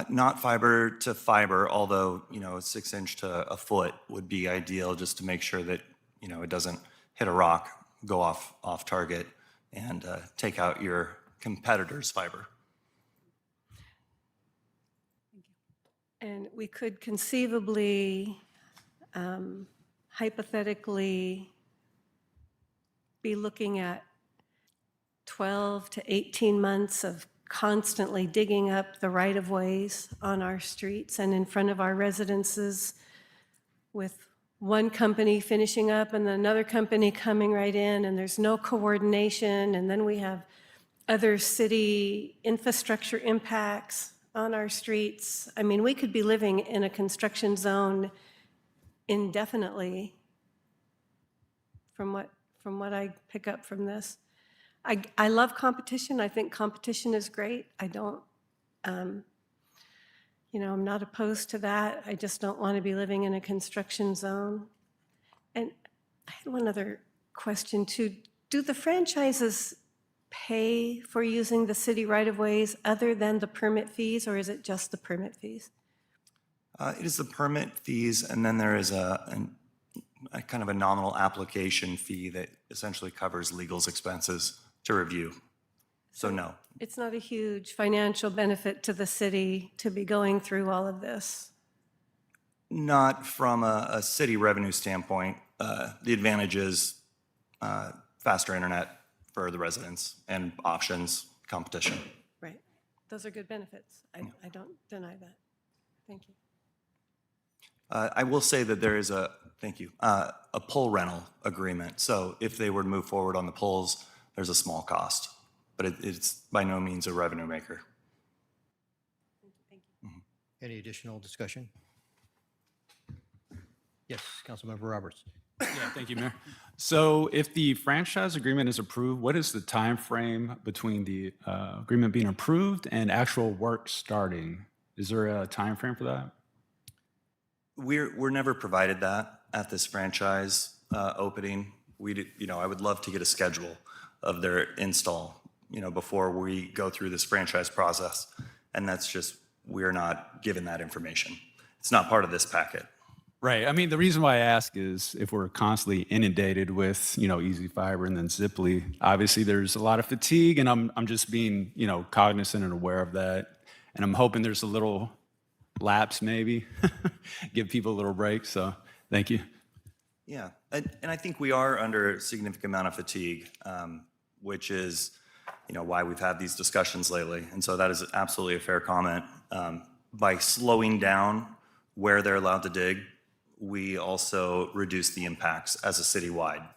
Not fiber to fiber, although, a 6-inch to a foot would be ideal just to make sure that, it doesn't hit a rock go off target and take out your competitor's fiber. And we could conceivably, hypothetically, be looking at 12 to 18 months of constantly digging up the right-of-ways on our streets and in front of our residences, with one company finishing up and then another company coming right in, and there's no coordination, and then we have other city infrastructure impacts on our streets. I mean, we could be living in a construction zone indefinitely, from what I pick up from this. I love competition. I think competition is great. I don't, I'm not opposed to that. I just don't want to be living in a construction zone. And I had one other question too. Do the franchises pay for using the city right-of-ways other than the permit fees, or is it just the permit fees? It is the permit fees, and then there is a kind of a nominal application fee that essentially covers legal's expenses to review. So no. It's not a huge financial benefit to the city to be going through all of this. Not from a city revenue standpoint. The advantage is faster internet for the residents and options, competition. Right. Those are good benefits. I don't deny that. Thank you. I will say that there is a pole rental agreement. So if they were to move forward on the poles, there's a small cost, but it's by no means a revenue maker. Thank you. Any additional discussion? Yes, Councilmember Roberts. Yeah, thank you, Mayor. So if the franchise agreement is approved, what is the time frame between the agreement being approved and actual work starting? Is there a time frame for that? We're never provided that at this franchise opening. I would love to get a schedule of their install, before we go through this franchise process. And that's just, we're not given that information. It's not part of this packet. Right. I mean, the reason why I ask is if we're constantly inundated with, Easy Fiber and then Ziply, obviously there's a lot of fatigue, and I'm just being, cognizant and aware of that. And I'm hoping there's a little lapse maybe, give people a little break. So thank you. Yeah, and I think we are under a significant amount of fatigue, which is, why we've had these discussions lately. And so that is absolutely a fair comment. By slowing down where they're allowed to dig, we also reduce the impacts as a citywide.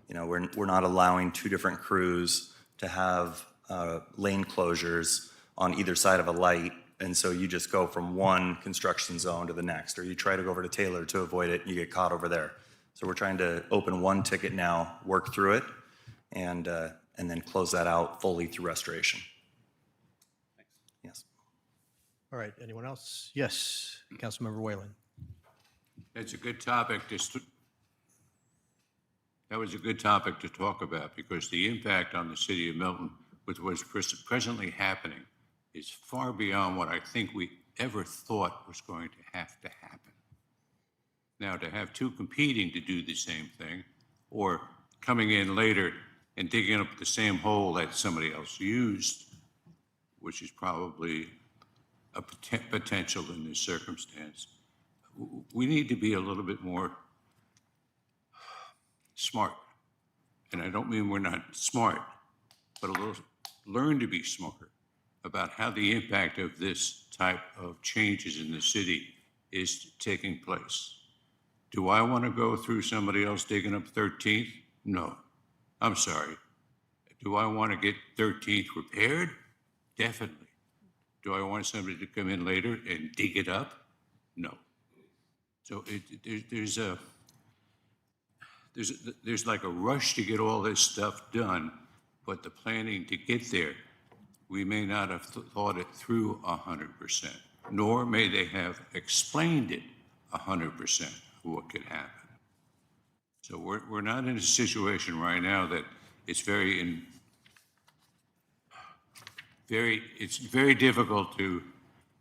We're not allowing two different crews to have lane closures on either side of a light. And so you just go from one construction zone to the next, or you try to go over to Taylor to avoid it, and you get caught over there. So we're trying to open one ticket now, work through it, and then close that out fully through restoration. Thanks. Yes. All right, anyone else? Yes, Councilmember Whalen. That's a good topic. That was a good topic to talk about, because the impact on the city of Milton with what's presently happening is far beyond what I think we ever thought was going to happen. Now, to have two competing to do the same thing, or coming in later and digging up the same hole that somebody else used, which is probably a potential in this circumstance, we need to be a little bit more smart. And I don't mean we're not smart, but a little learn to be smarter about how the impact of this type of changes in the city is taking place. Do I want to go through somebody else digging up 13th? No. I'm sorry. Do I want to get 13th repaired? Definitely. Do I want somebody to come in later and dig it up? No. So there's like a rush to get all this stuff done, but the planning to get there, we may not have thought it through 100%, nor may they have explained it 100% what could happen. So we're not in a situation right now that it's it's very difficult to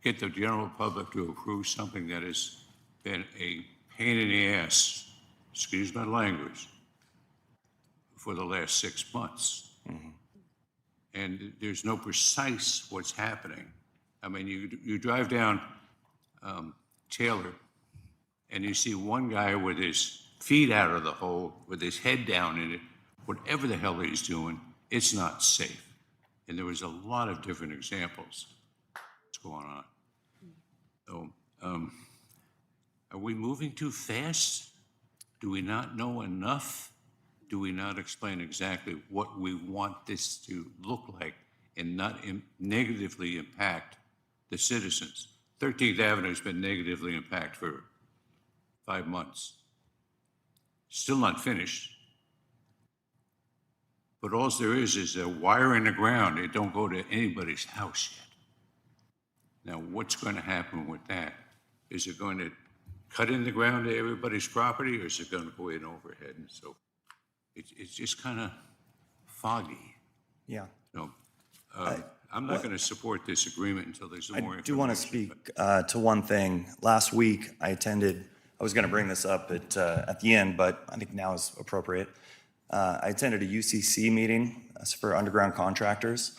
get the general public to approve something that has been a pain in the ass, excuse my language, for the last 6 months. And there's no precise what's happening. I mean, you drive down Taylor, and you see one guy with his feet out of the hole, with his head down in it, whatever the hell he's doing, it's not safe. And there was a lot of different examples what's going on. So, are we moving too fast? Do we not know enough? Do we not explain exactly what we want this to look like and not negatively impact the citizens? 13th Avenue has been negatively impacted for 5 months. Still not finished. But all there is a wire in the ground. It don't go to anybody's house yet. Now, what's going to happen with that? Is it going to cut in the ground to everybody's property, or is it going to go in overhead? And so it's just kind of foggy. Yeah. So, I'm not going to support this agreement until there's more information. I do want to speak to one thing. Last week, I was going to bring this up at the end, but I think now is appropriate. I attended a UCC meeting for underground contractors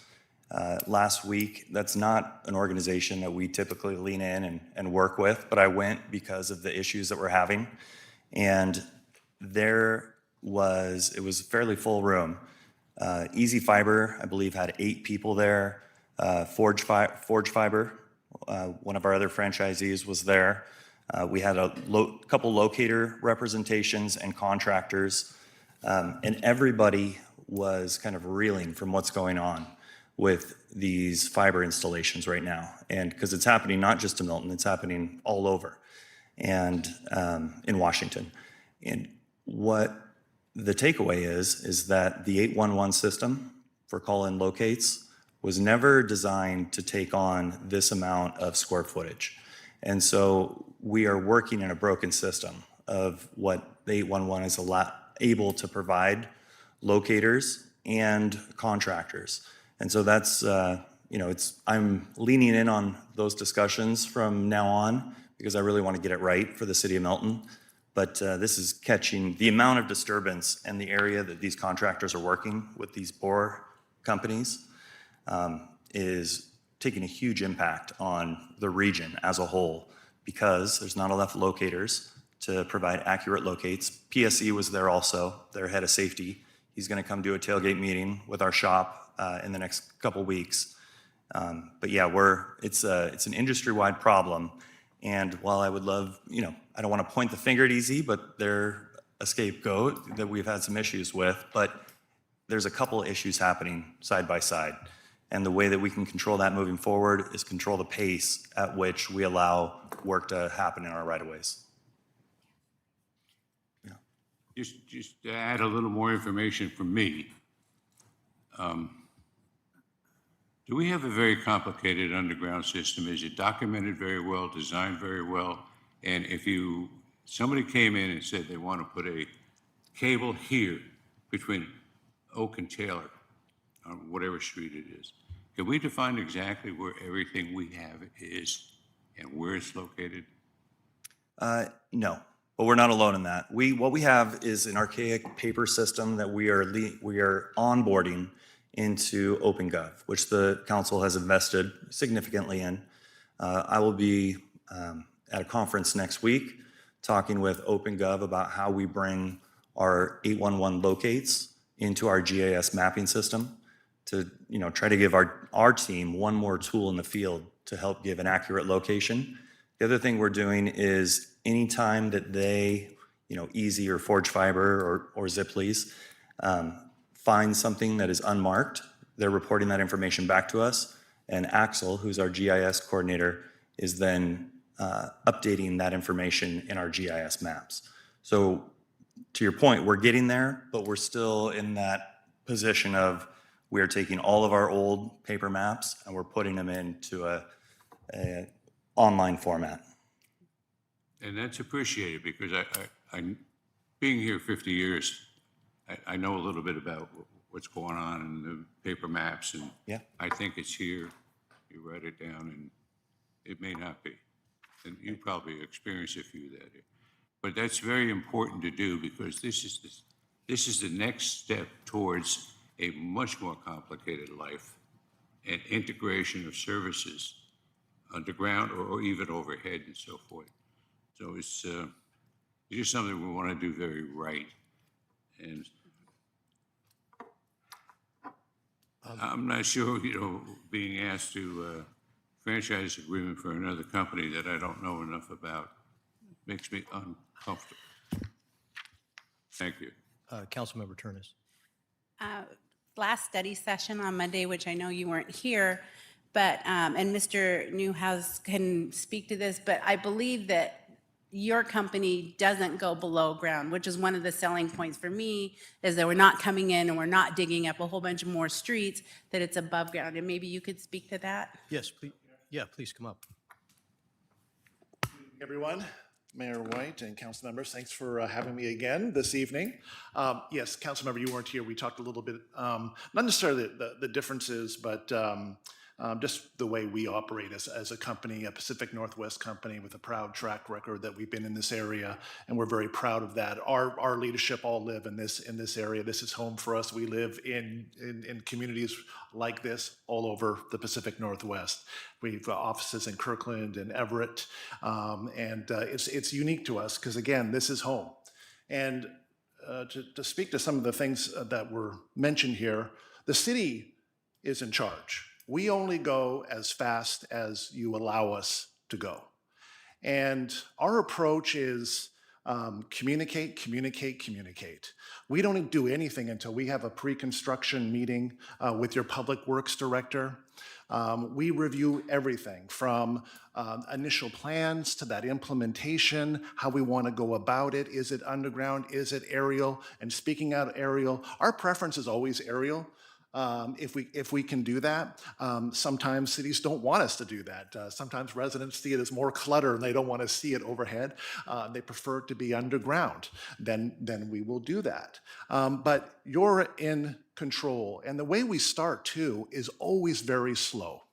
last week. That's not an organization that we typically lean in and work with, but I went because of the issues that we're having. And it was a fairly full room. Easy Fiber, I believe, had 8 people there. Forge Fiber, one of our other franchisees, was there. We had a couple locator representations and contractors, and everybody was kind of reeling from what's going on with these fiber installations right now. And because it's happening not just in Milton, it's happening all over and in Washington. And what the takeaway is that the 811 system for call-in locates was never designed to take on this amount of square footage. And so we are working in a broken system of what the 811 is able to provide locators and contractors. And so that's, I'm leaning in on those discussions from now on because I really want to get it right for the city of Milton. But this is catching the amount of disturbance in the area that these contractors are working with these bore companies is taking a huge impact on the region as a whole because there's not enough locators to provide accurate locates. PSE was there also, their head of safety. He's going to come do a tailgate meeting with our shop in the next couple weeks. But yeah, it's an industry-wide problem. And while I would love, I don't want to point the finger at Easy, but they're a scapegoat that we've had some issues with. But there's a couple issues happening side by side. And the way that we can control that moving forward is control the pace at which we allow work to happen in our right-of-ways. Yeah. Just to add a little more information from me. Do we have a very complicated underground system? Is it documented very well, designed very well? And if somebody came in and said they want to put a cable here between Oak and Taylor, on whatever street it is, can we define exactly where everything we have is and where it's located? No, but we're not alone in that. What we have is an archaic paper system that we are onboarding into OpenGov, which the council has invested significantly in. I will be at a conference next week talking with OpenGov about how we bring our 811 locates into our GIS mapping system to try to give our team one more tool in the field to help give an accurate location. The other thing we're doing is anytime that they, Easy or Forge Fiber or Ziplease, find something that is unmarked, they're reporting that information back to us, and Axel, who's our GIS coordinator, is then updating that information in our GIS maps. So to your point, we're getting there, but we're still in that position of we are taking all of our old paper maps and we're putting them into a online format. And that's appreciated because I being here 50 years, I know a little bit about what's going on in the paper maps, and yeah. I think it's here. You write it down, and it may not be. And you probably experience a few that. But that's very important to do because this is this is the next step towards a much more complicated life and integration of services underground or even overhead and so forth. So it's just something we want to do very right. And I'm not sure, being asked to franchise agreement for another company that I don't know enough about makes me uncomfortable. Thank you. Councilmember Turnus. Last study session on Monday, which I know you weren't here, but, and Mr. Newhouse can speak to this, but I believe that your company doesn't go below ground, which is one of the selling points for me, is that we're not coming in and we're not digging up a whole bunch more streets, that it's above ground. And maybe you could speak to that? Yes, please. Yeah, please come up. Everyone, Mayor White and council members, thanks for having me again this evening. Yes, council member, you weren't here. We talked a little bit, not necessarily the differences, but just the way we operate as a company, a Pacific Northwest company with a proud track record that we've been in this area, and we're very proud of that. Our leadership all live in this area. This is home for us. We live in communities like this all over the Pacific Northwest. We've got offices in Kirkland and Everett, and it's unique to us because, again, this is home. And to speak to some of the things that were mentioned here, the city is in charge. We only go as fast as you allow us to go. And our approach is communicate, communicate, communicate. We don't do anything until we have a pre-construction meeting with your public works director. We review everything from initial plans to that implementation, how we want to go about it. Is it underground? Is it aerial? And speaking out aerial, our preference is always aerial. If we can do that. Sometimes cities don't want us to do that. Sometimes residents see it as more clutter and they don't want to see it overhead. They prefer it to be underground. Then we will do that. But you're in control. And the way we start too is always very slow.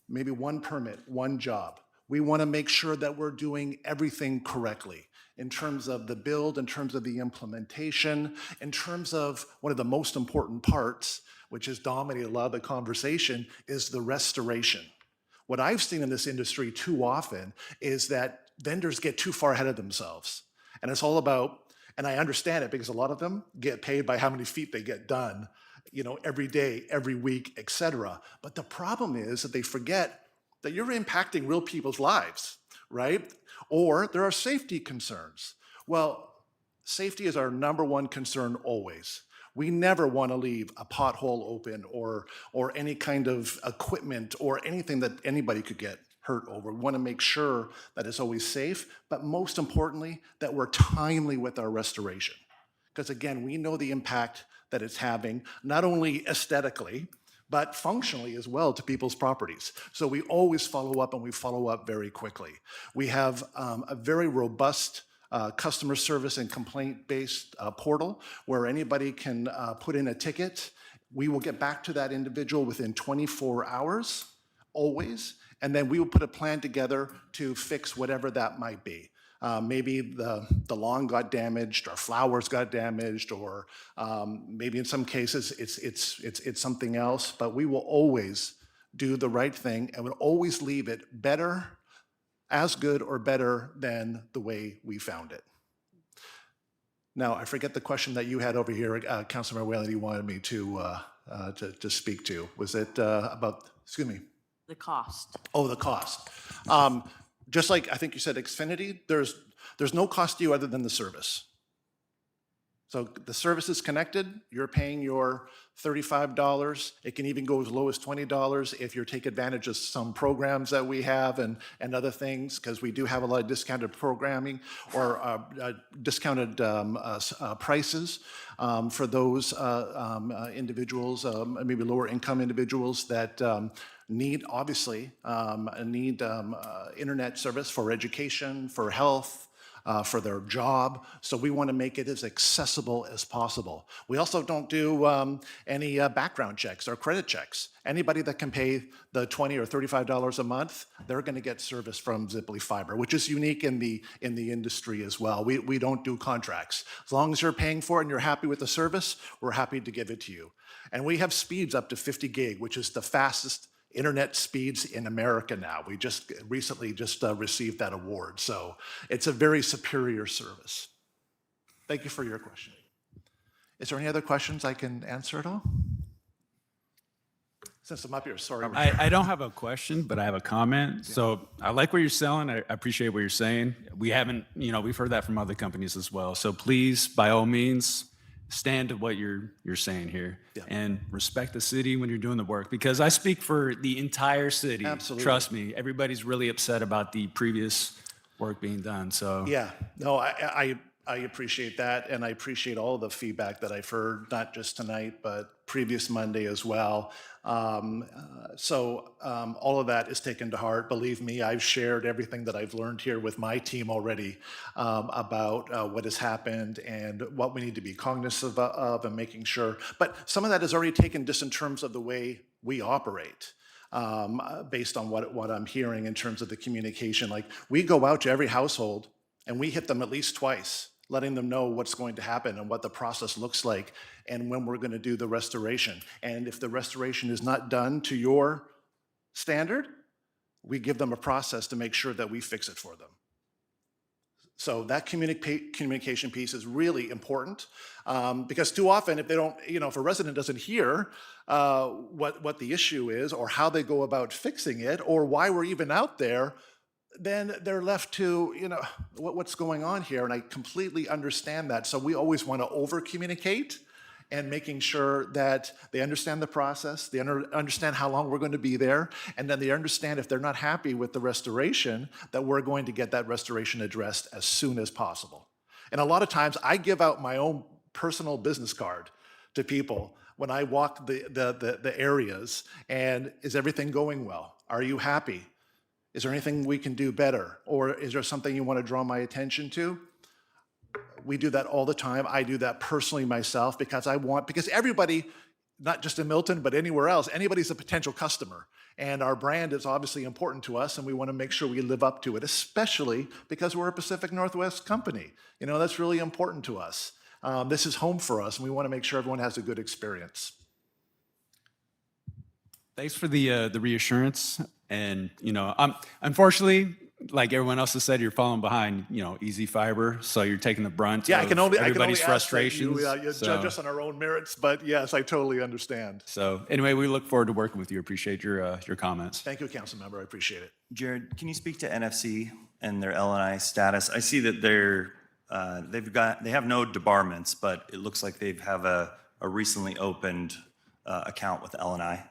Maybe one permit, one job. We want to make sure that we're doing everything correctly in terms of the build, in terms of the implementation, in terms of one of the most important parts, which has dominated a lot of the conversation, is the restoration. What I've seen in this industry too often is that vendors get too far ahead of themselves. And it's all about, and I understand it because a lot of them get paid by how many feet they get done, every day, every week, et cetera. But the problem is that they forget that you're impacting real people's lives, right? Or there are safety concerns. Well, safety is our number one concern always. We never want to leave a pothole open or any kind of equipment or anything that anybody could get hurt over. We want to make sure that it's always safe, but most importantly, that we're timely with our restoration. Because again, we know the impact that it's having, not only aesthetically, but functionally as well to people's properties. So we always follow up, and we follow up very quickly. We have a very robust customer service and complaint-based portal where anybody can put in a ticket. We will get back to that individual within 24 hours, always, and then we will put a plan together to fix whatever that might be. Maybe the lawn got damaged, or flowers got damaged, or maybe in some cases it's something else. But we will always do the right thing, and we'll always leave it better, as good or better than the way we found it. Now, I forget the question that you had over here, Councilmember Whalen, you wanted me to speak to. Was it about? Excuse me. The cost. Oh, the cost. Just like I think you said Xfinity, there's no cost to you other than the service. So the service is connected, you're paying your $35. It can even go as low as $20 if you take advantage of some programs that we have and other things, because we do have a lot of discounted programming or discounted prices for those individuals, maybe lower income individuals that need internet service for education, for health, for their job. So we want to make it as accessible as possible. We also don't do any background checks or credit checks. Anybody that can pay the $20 or $35 a month, they're going to get service from Ziply Fiber, which is unique in the industry as well. We don't do contracts. As long as you're paying for it and you're happy with the service, we're happy to give it to you. And we have speeds up to 50 gig, which is the fastest internet speeds in America now. We just recently received that award. So it's a very superior service. Thank you for your question. Is there any other questions I can answer at all? Since I'm up here, sorry. I don't have a question, but I have a comment. So I like what you're selling. I appreciate what you're saying. We haven't, we've heard that from other companies as well. So please, by all means, stand to what you're saying here and respect the city when you're doing the work, because I speak for the entire city. Absolutely. Trust me, everybody's really upset about the previous work being done. So Yeah, no, I appreciate that, and I appreciate all the feedback that I've heard, not just tonight, but previous Monday as well. All of that is taken to heart. Believe me, I've shared everything that I've learned here with my team already about what has happened and what we need to be cognizant of and making sure. But some of that is already taken just in terms of the way we operate. Based on what I'm hearing in terms of the communication. Like, we go out to every household and we hit them at least twice, letting them know what's going to happen and what the process looks like and when we're going to do the restoration. And if the restoration is not done to your standard, we give them a process to make sure that we fix it for them. So that communication piece is really important, because too often, if they don't, if a resident doesn't hear what the issue is or how they go about fixing it or why we're even out there, then they're left to, what's going on here? And I completely understand that. So we always want to over-communicate and making sure that they understand the process, they understand how long we're going to be there, and then they understand if they're not happy with the restoration, that we're going to get that restoration addressed as soon as possible. And a lot of times I give out my own personal business card to people when I walk the areas, and is everything going well? Are you happy? Is there anything we can do better? Or is there something you want to draw my attention to? We do that all the time. I do that personally myself because everybody, not just in Milton, but anywhere else, anybody's a potential customer. And our brand is obviously important to us, and we want to make sure we live up to it, especially because we're a Pacific Northwest company. That's really important to us. This is home for us, and we want to make sure everyone has a good experience. thanks for the reassurance. And, unfortunately, like everyone else has said, you're falling behind, Easy Fiber. So you're taking the brunt of everybody's frustrations. You judge us on our own merits, but yes, I totally understand. So anyway, we look forward to working with you. Appreciate your comments. Thank you, council member. I appreciate it. Jared, can you speak to NFC and their L&I status? I see that they have no debarments, but it looks like they have a recently opened account with L&I.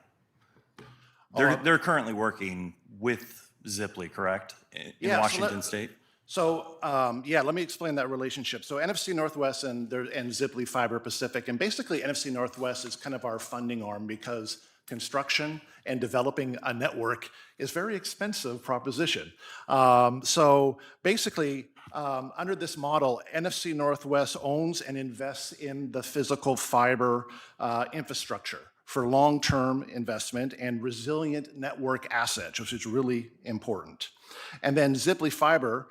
They're currently working with Ziply, correct? In Washington State? So, let me explain that relationship. So NFC Northwest and Ziply Fiber Pacific, and basically NFC Northwest is kind of our funding arm because construction and developing a network is a very expensive proposition. So basically, under this model, NFC Northwest owns and invests in the physical fiber infrastructure for long-term investment and resilient network assets, which is really important. And then Ziply Fiber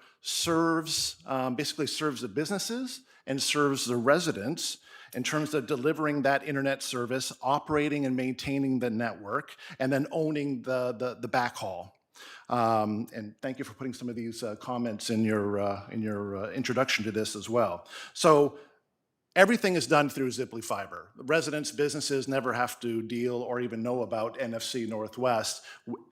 basically serves the businesses and serves the residents in terms of delivering that internet service, operating and maintaining the network, and then owning the backhaul. And thank you for putting some of these comments in your introduction to this as well. So everything is done through Ziply Fiber. Residents, businesses never have to deal or even know about NFC Northwest.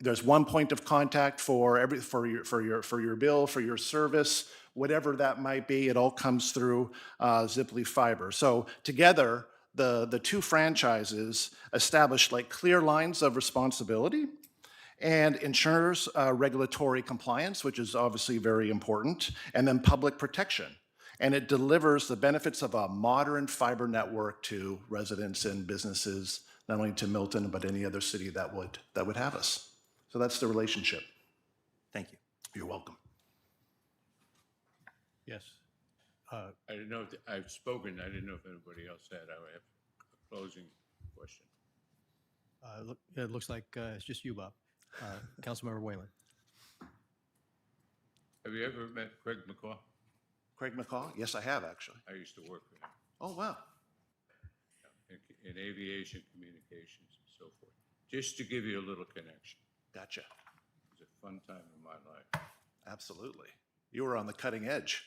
There's one point of contact for your bill, for your service, whatever that might be. It all comes through Ziply Fiber. So together, the two franchises establish clear lines of responsibility and ensures regulatory compliance, which is obviously very important, and then public protection. And it delivers the benefits of a modern fiber network to residents and businesses, not only to Milton, but any other city that would have us. So that's the relationship. Thank you. You're welcome. Yes. I didn't know, if I've spoken, I didn't know if anybody else had. I have a closing question. It looks like it's just you, Bob. Councilmember Whalen. Have you ever met Craig McCaw? Craig McCaw? Yes, I have, actually. I used to work with him Oh, wow. in aviation communications and so forth. Just to give you a little connection. Gotcha. It was a fun time in my life. Absolutely. You were on the cutting edge.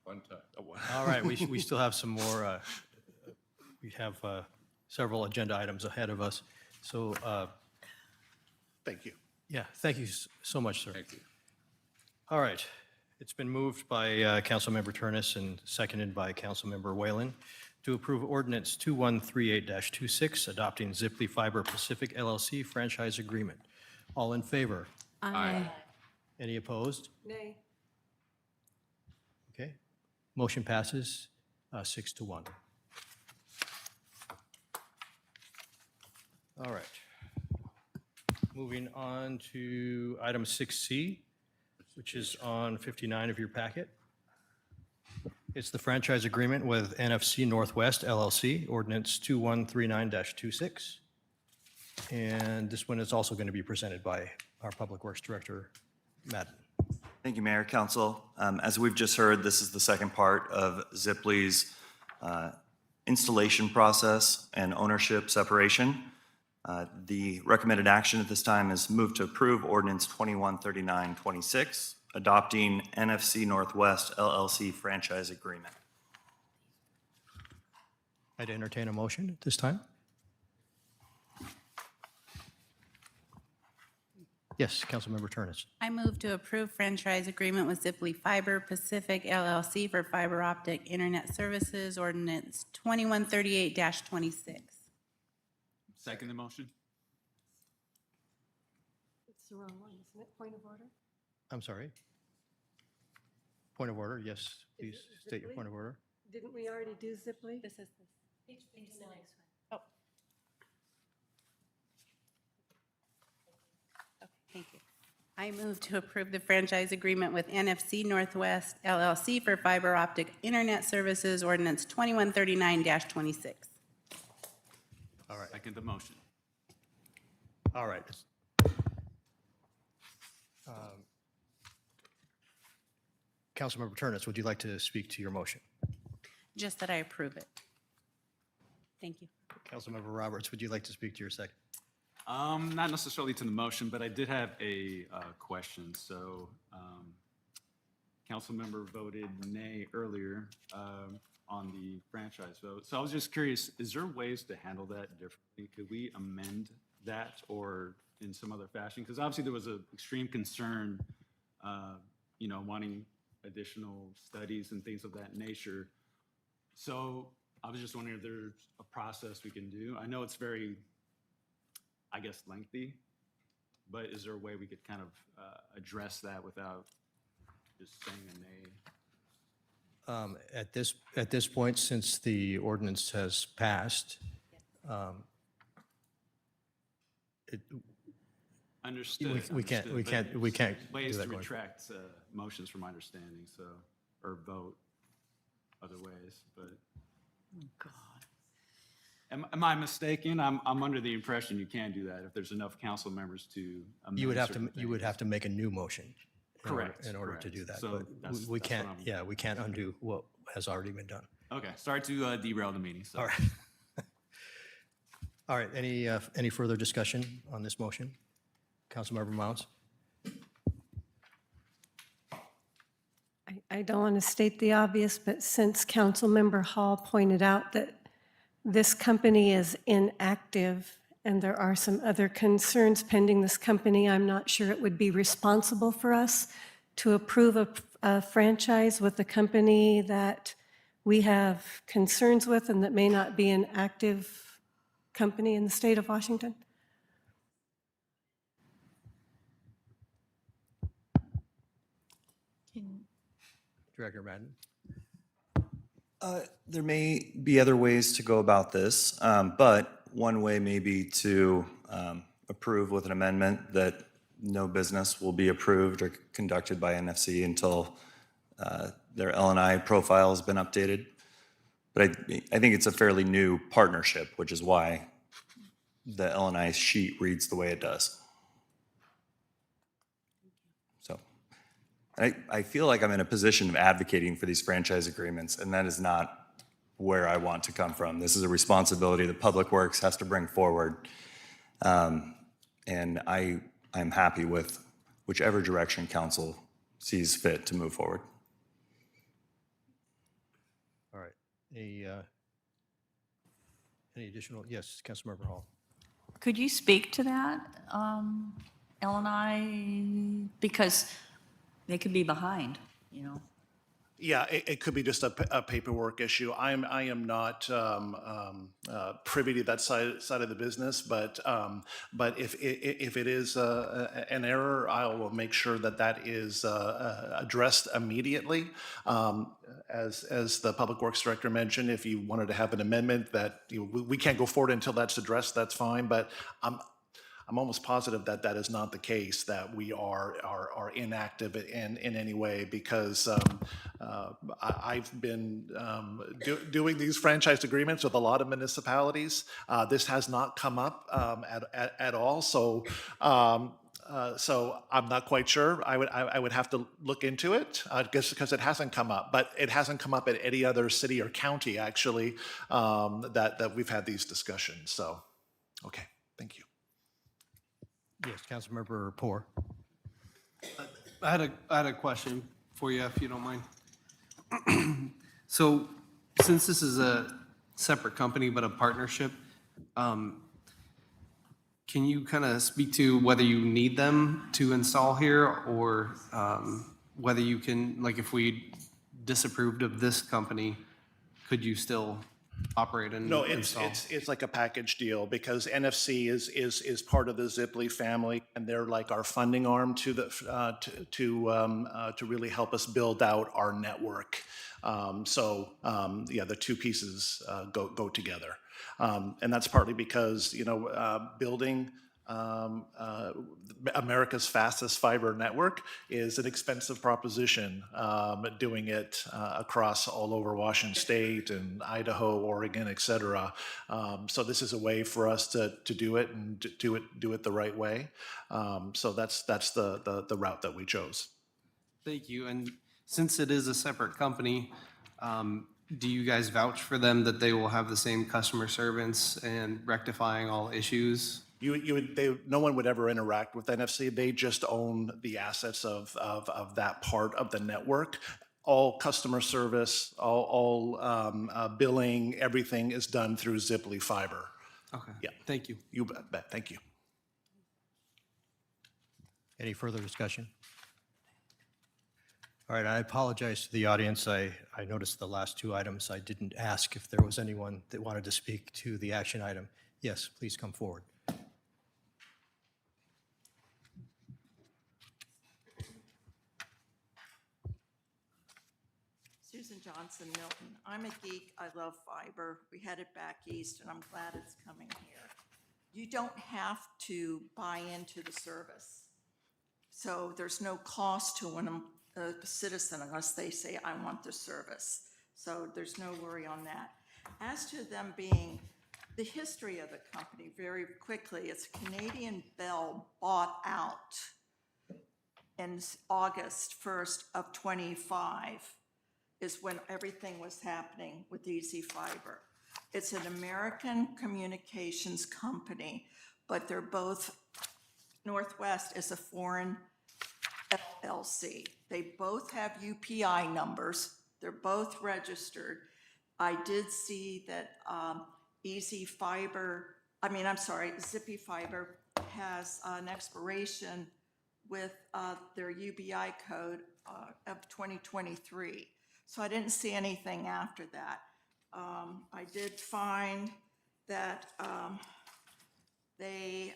Fun time. Oh, wow. All right, we still have some more, we have several agenda items ahead of us. So, Thank you. yeah, thank you so much, sir. Thank you. All right. It's been moved by Councilmember Turnus and seconded by Councilmember Whalen to approve ordinance 2138-26, adopting Ziply Fiber Pacific LLC franchise agreement. All in favor? Aye. Any opposed? Nay. Okay. Motion passes 6-1. All right. Moving on to item 6C, which is on 59 of your packet. It's the franchise agreement with NFC Northwest LLC, ordinance 2139-26. And this one is also going to be presented by our Public Works Director, Madden. Thank you, Mayor, Council. As we've just heard, this is the second part of Ziply's installation process and ownership separation. The recommended action at this time is move to approve ordinance 2139-26, adopting NFC Northwest LLC franchise agreement. I'd entertain a motion at this time. Yes, Councilmember Turnus. I move to approve franchise agreement with Ziply Fiber Pacific LLC for fiber optic internet services, ordinance 2138-26. Second the motion? It's the wrong one, isn't it? Point of order? I'm sorry. Point of order, yes, please it state your Ziply? point of order. Didn't we already do Ziply? This is this. Into the next one. Oh. Okay, thank you. I move to approve the franchise agreement with NFC Northwest LLC for fiber optic internet services, ordinance 2139-26. All right, Second the motion. all right. Councilmember Turnus, would you like to speak to your motion? Just that I approve it. Thank you. Councilmember Roberts, would you like to speak to your second? Not necessarily to the motion, but I did have a question. So, council member voted nay earlier on the franchise vote. So I was just curious, is there ways to handle that differently? Could we amend that or in some other fashion? Because obviously there was an extreme concern, wanting additional studies and things of that nature. So I was just wondering if there's a process we can do. I know it's very, I guess, lengthy, but is there a way we could kind of address that without just saying a nay? At this point, since the ordinance has passed, Understood. we can't understood, but we can't there's do ways that to going retract motions from my understanding, so, or vote other ways, but. Oh, God. Am I mistaken? I'm under the impression you can do that if there's enough council members to amend You would have to, certain you would things. have to make a new motion. Correct, In order to correct. do that. So But that's- we that's can't, what I'm- yeah, we can't undo what has already been done. Okay, sorry to derail the meeting, so. All right. All right, any further discussion on this motion? Councilmember Mounts? I don't want to state the obvious, but since Councilmember Hall pointed out that this company is inactive and there are some other concerns pending this company, I'm not sure it would be responsible for us to approve a franchise with a company that we have concerns with and that may not be an active company in the state of Washington. Director Madden? There may be other ways to go about this, but one way may be to approve with an amendment that no business will be approved or conducted by NFC until their L&I profile has been updated. But I think it's a fairly new partnership, which is why the L&I sheet reads the way it does. So I feel like I'm in a position of advocating for these franchise agreements, and that is not where I want to come from. This is a responsibility that Public Works has to bring forward. And I'm happy with whichever direction council sees fit to move forward. All right. Any additional? Yes, Councilmember Hall. Could you speak to that, L&I? Because they could be behind, you know? Yeah, it could be just a paperwork issue. I am not privy to that side of the business, but if it is an error, I will make sure that is addressed immediately. As the Public Works Director mentioned, if you wanted to have an amendment that we can't go forward until that's addressed, that's fine. But I'm almost positive that is not the case, that we are inactive in any way, because I've been doing these franchise agreements with a lot of municipalities. This has not come up at all. So I'm not quite sure. I would have to look into it, because it hasn't come up. But it hasn't come up at any other city or county, actually, that we've had these discussions. So, okay, thank you. Yes, Councilmember Poor. I had a question for you, if you don't mind. So, since this is a separate company but a partnership, can you kind of speak to whether you need them to install here, or whether you can, like, if we disapproved of this company, could you still operate and No, install? it's like a package deal, because NFC is part of the Ziply family, and they're like our funding arm to the to really help us build out our network. Yeah, the two pieces go together, and that's partly because building America's fastest fiber network is an expensive proposition. Doing it across all over Washington State and Idaho, Oregon, et cetera. So this is a way for us to do it, and do it the right way. So that's the route that we chose. Thank you. And since it is a separate company, do you guys vouch for them that they will have the same customer service and rectifying all issues? No one would ever interact with NFC. They just own the assets of that part of the network. All customer service, all billing, everything is done through Ziply Fiber. Okay. Yeah. Thank you. You bet. Thank you. Any further discussion? All right, I apologize to the audience. I noticed the last two items. I didn't ask if there was anyone that wanted to speak to the action item. Yes, please come forward. Susan Johnson, Milton. I'm a geek. I love fiber. We had it back east, and I'm glad it's coming here. You don't have to buy into the service. So there's no cost to a citizen unless they say, I want the service. So there's no worry on that. As to them being the history of the company, very quickly, it's Canadian Bell bought out in August 1st of 25. Is when everything was happening with Easy Fiber. It's an American communications company, but they're both, Northwest is a foreign LLC. They both have UPI numbers. They're both registered. I did see that Zippy Fiber has an expiration with their UBI code of 2023. So I didn't see anything after that. I did find that the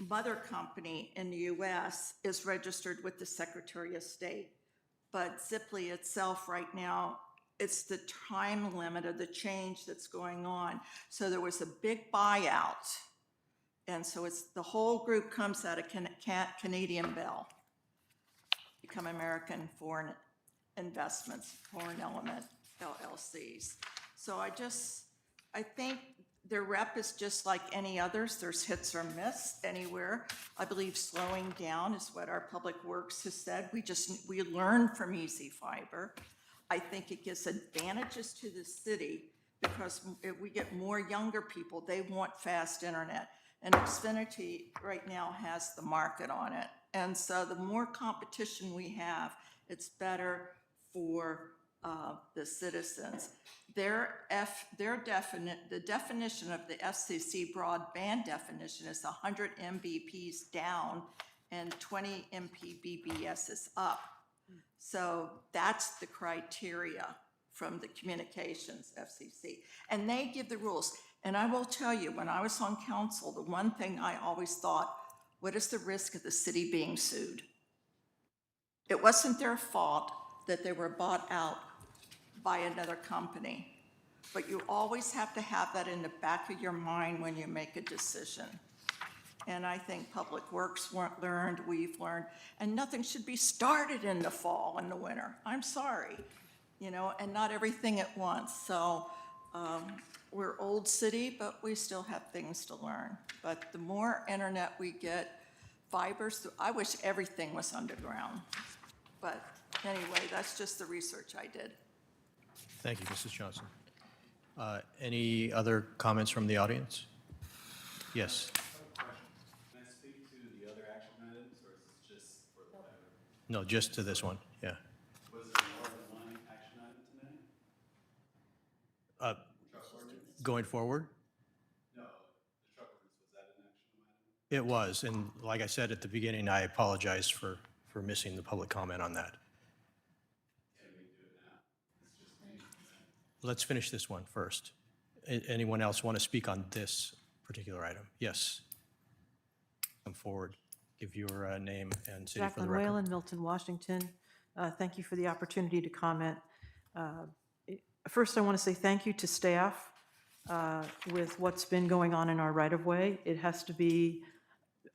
mother company in the US is registered with the Secretary of State, but Ziply itself right now, it's the time limit of the change that's going on. So there was a big buyout, and so it's the whole group comes out of Canadian Bell. become American Foreign Investments, Foreign Element LLCs. So I think their rep is just like any others. There's hits or miss anywhere. I believe slowing down is what our Public Works has said. We learn from Easy Fiber. I think it gives advantages to the city because if we get more younger people, they want fast internet. And Xfinity right now has the market on it. And so the more competition we have, it's better for the citizens. The definition of the FCC broadband definition is 100 Mbps down and 20 Mbps is up. So that's the criteria from the Communications FCC. And they give the rules. And I will tell you, when I was on council, the one thing I always thought, what is the risk of the city being sued? It wasn't their fault that they were bought out by another company. But you always have to have that in the back of your mind when you make a decision. And I think Public Works learned, we've learned, and nothing should be started in the fall and the winter. I'm sorry, and not everything at once. So we're old city, but we still have things to learn. But the more internet we get, fibers, I wish everything was underground. But anyway, that's just the research I did. Thank you, Mrs. Johnson. Any other comments from the audience? Yes. Can I speak to the other action items, or is this just for the fiber? No, just to this one, yeah. Was there more than one action item tonight? Truck ordinance? Going forward? No, the truck ordinance, was that an action item? It was, and like I said at the beginning, I apologize for missing the public comment on that. Can we do it now? It's just me. Let's finish this one first. Anyone else want to speak on this particular item? Yes. Come forward, give your name and city for the Jacqueline record. Whalen, Milton, Washington. Thank you for the opportunity to comment. First, I want to say thank you to staff with what's been going on in our right-of-way. It has to be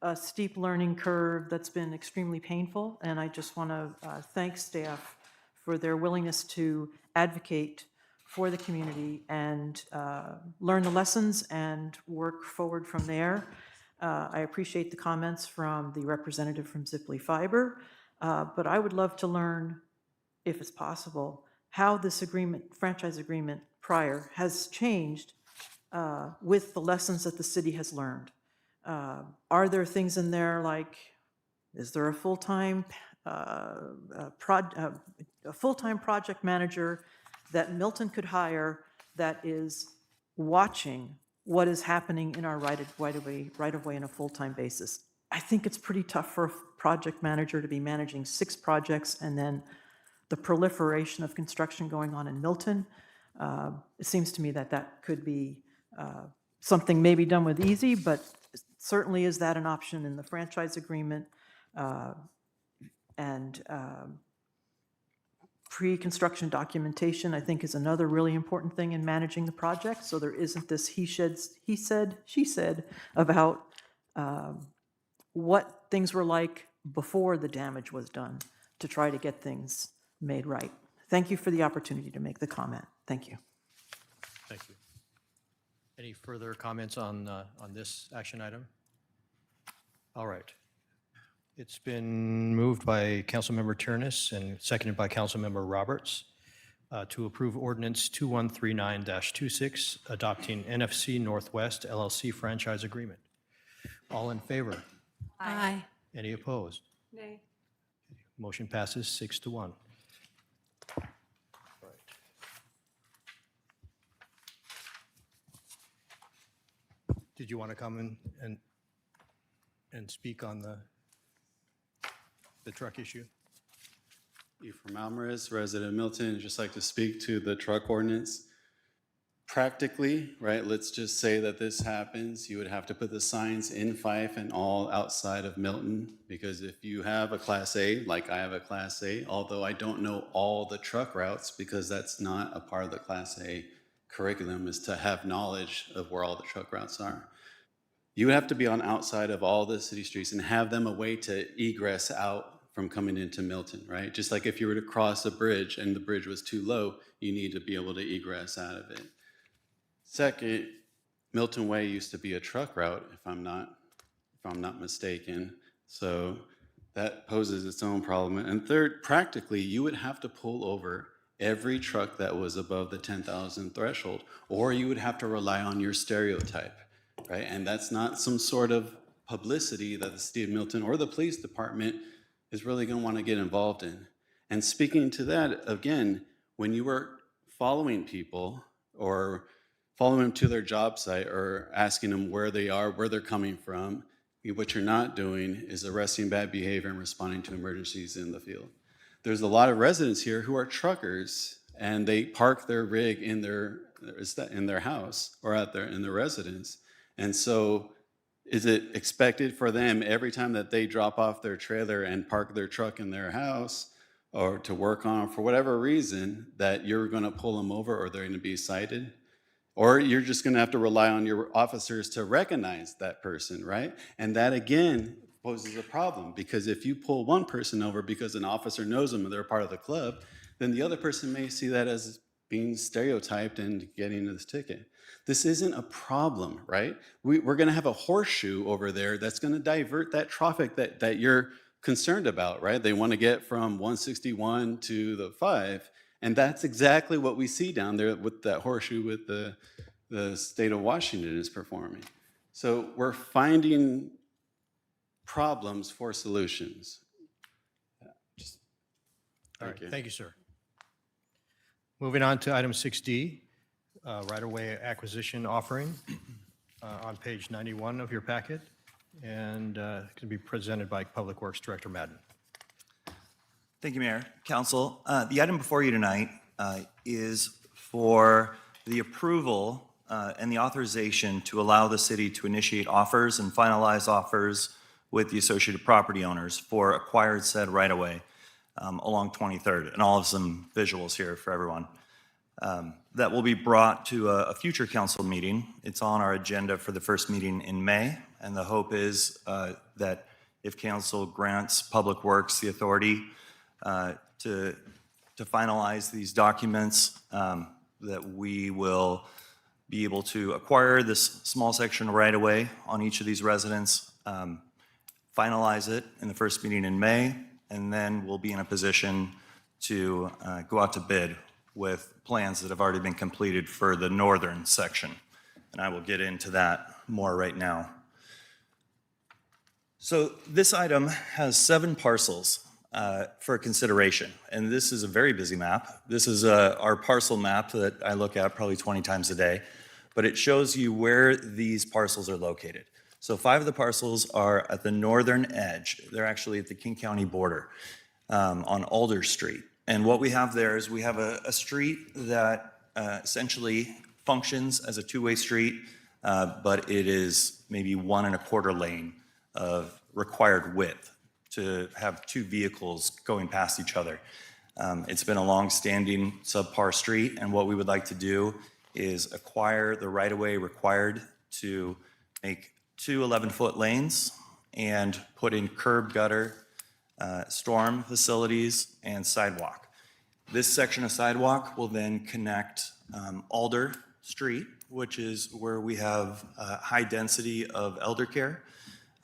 a steep learning curve that's been extremely painful, and I just want to thank staff for their willingness to advocate for the community and learn the lessons and work forward from there. I appreciate the comments from the representative from Ziply Fiber, but I would love to learn, if it's possible, how this agreement, franchise agreement prior, has changed with the lessons that the city has learned. Are there things in there like, is there a full-time project manager that Milton could hire that is watching what is happening in our right-of-way on a full-time basis? I think it's pretty tough for a project manager to be managing 6 projects and then the proliferation of construction going on in Milton. It seems to me that that could be something maybe done with easy, but certainly is that an option in the franchise agreement? And pre-construction documentation, I think, is another really important thing in managing the project, so there isn't this he said, she said about what things were like before the damage was done to try to get things made right. Thank you for the opportunity to make the comment. Thank you. Thank you. Any further comments on this action item? All right. It's been moved by Councilmember Tiernes and seconded by Councilmember Roberts to approve ordinance 2139-26, adopting NFC Northwest LLC franchise agreement. All in favor? Aye. Any opposed? Nay. Motion passes 6-1. Right. Did you want to come in and speak on the truck issue? Ephraim Alvarez, resident of Milton, I'd just like to speak to the truck ordinance. Practically, right, let's just say that this happens, you would have to put the signs in Fife and all outside of Milton, because if you have a Class A, like I have a Class A, although I don't know all the truck routes, because that's not a part of the Class A curriculum, is to have knowledge of where all the truck routes are. You would have to be on outside of all the city streets and have them a way to egress out from coming into Milton, right? Just like if you were to cross a bridge and the bridge was too low, you need to be able to egress out of it. Second, Milton Way used to be a truck route, if I'm not mistaken. So that poses its own problem. And third, practically, you would have to pull over every truck that was above the 10,000 threshold, or you would have to rely on your stereotype, right? And that's not some sort of publicity that the city of Milton or the police department is really going to want to get involved in. And speaking to that, again, when you were following people or following them to their job site or asking them where they are, where they're coming from, what you're not doing is arresting bad behavior and responding to emergencies in the field. There's a lot of residents here who are truckers, and they park their rig in their house or out there in their residence. And so is it expected for them every time that they drop off their trailer and park their truck in their house or to work on for whatever reason that you're going to pull them over or they're going to be cited? Or you're just going to have to rely on your officers to recognize that person, right? And that, again, poses a problem, because if you pull one person over because an officer knows them and they're part of the club, then the other person may see that as being stereotyped and getting this ticket. This isn't a problem, right? We're going to have a horseshoe over there that's going to divert that traffic that you're concerned about, right? They want to get from 161 to the 5. And that's exactly what we see down there with that horseshoe with the state of Washington is performing. So we're finding problems for solutions. All right, thank you, sir. Moving on to item 6D, right-of-way acquisition offering on page 91 of your packet, and it can be presented by Public Works Director Madden. Thank you, Mayor. Council, the item before you tonight is for the approval and the authorization to allow the city to initiate offers and finalize offers with the associated property owners for acquired said right-of-way along 23rd, and I'll have some visuals here for everyone. That will be brought to a future council meeting. It's on our agenda for the first meeting in May, and the hope is that if council grants Public Works the authority to finalize these documents, that we will be able to acquire this small section right-of-way on each of these residents, finalize it in the first meeting in May, and then we'll be in a position to go out to bid with plans that have already been completed for the northern section. And I will get into that more right now. So this item has 7 parcels for consideration, and this is a very busy map. This is our parcel map that I look at probably 20 times a day, but it shows you where these parcels are located. So 5 of the parcels are at the northern edge. They're actually at the King County border on Alder Street. And what we have there is we have a street that essentially functions as a two-way street, but it is maybe 1 1/4 lane of required width to have 2 vehicles going past each other. It's been a long-standing subpar street, and what we would like to do is acquire the right-of-way required to make 2 11-foot lanes and put in curb gutter, storm facilities, and sidewalk. This section of sidewalk will then connect Alder Street, which is where we have a high density of elder care,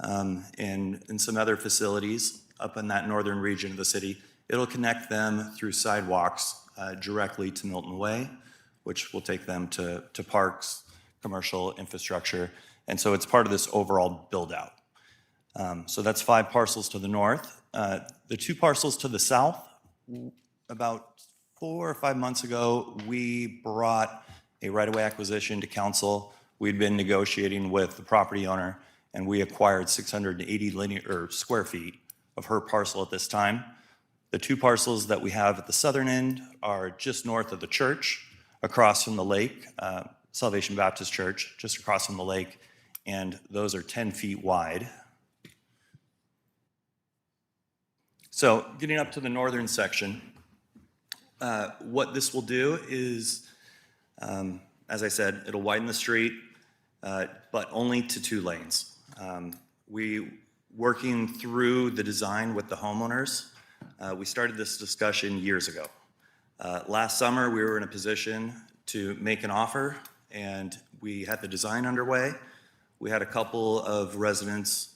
and some other facilities up in that northern region of the city. It'll connect them through sidewalks directly to Milton Way, which will take them to parks, commercial infrastructure. And so it's part of this overall build-out. So that's 5 parcels to the north. The 2 parcels to the south, about 4 or 5 months ago, we brought a right-of-way acquisition to council. We'd been negotiating with the property owner, and we acquired 680 square feet of her parcel at this time. The 2 parcels that we have at the southern end are just north of the church, across from the lake, Salvation Baptist Church, just across from the lake, and those are 10 feet wide. So getting up to the northern section, what this will do is, as I said, it'll widen the street, but only to 2 lanes. We working through the design with the homeowners. We started this discussion years ago. Last summer, we were in a position to make an offer, and we had the design underway. We had a couple of residents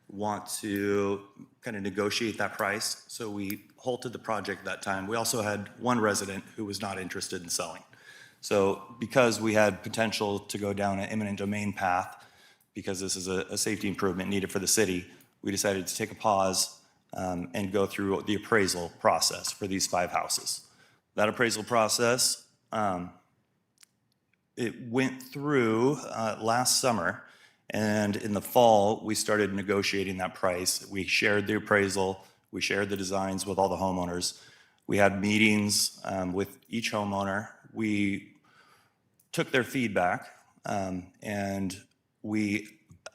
want to kind of negotiate that price, so we halted the project that time. We also had one resident who was not interested in selling. So because we had potential to go down an eminent domain path, because this is a safety improvement needed for the city, we decided to take a pause and go through the appraisal process for these 5 houses. That appraisal process, it went through last summer, and in the fall, we started negotiating that price. We shared the appraisal, we shared the designs with all the homeowners. We had meetings with each homeowner. We took their feedback, and we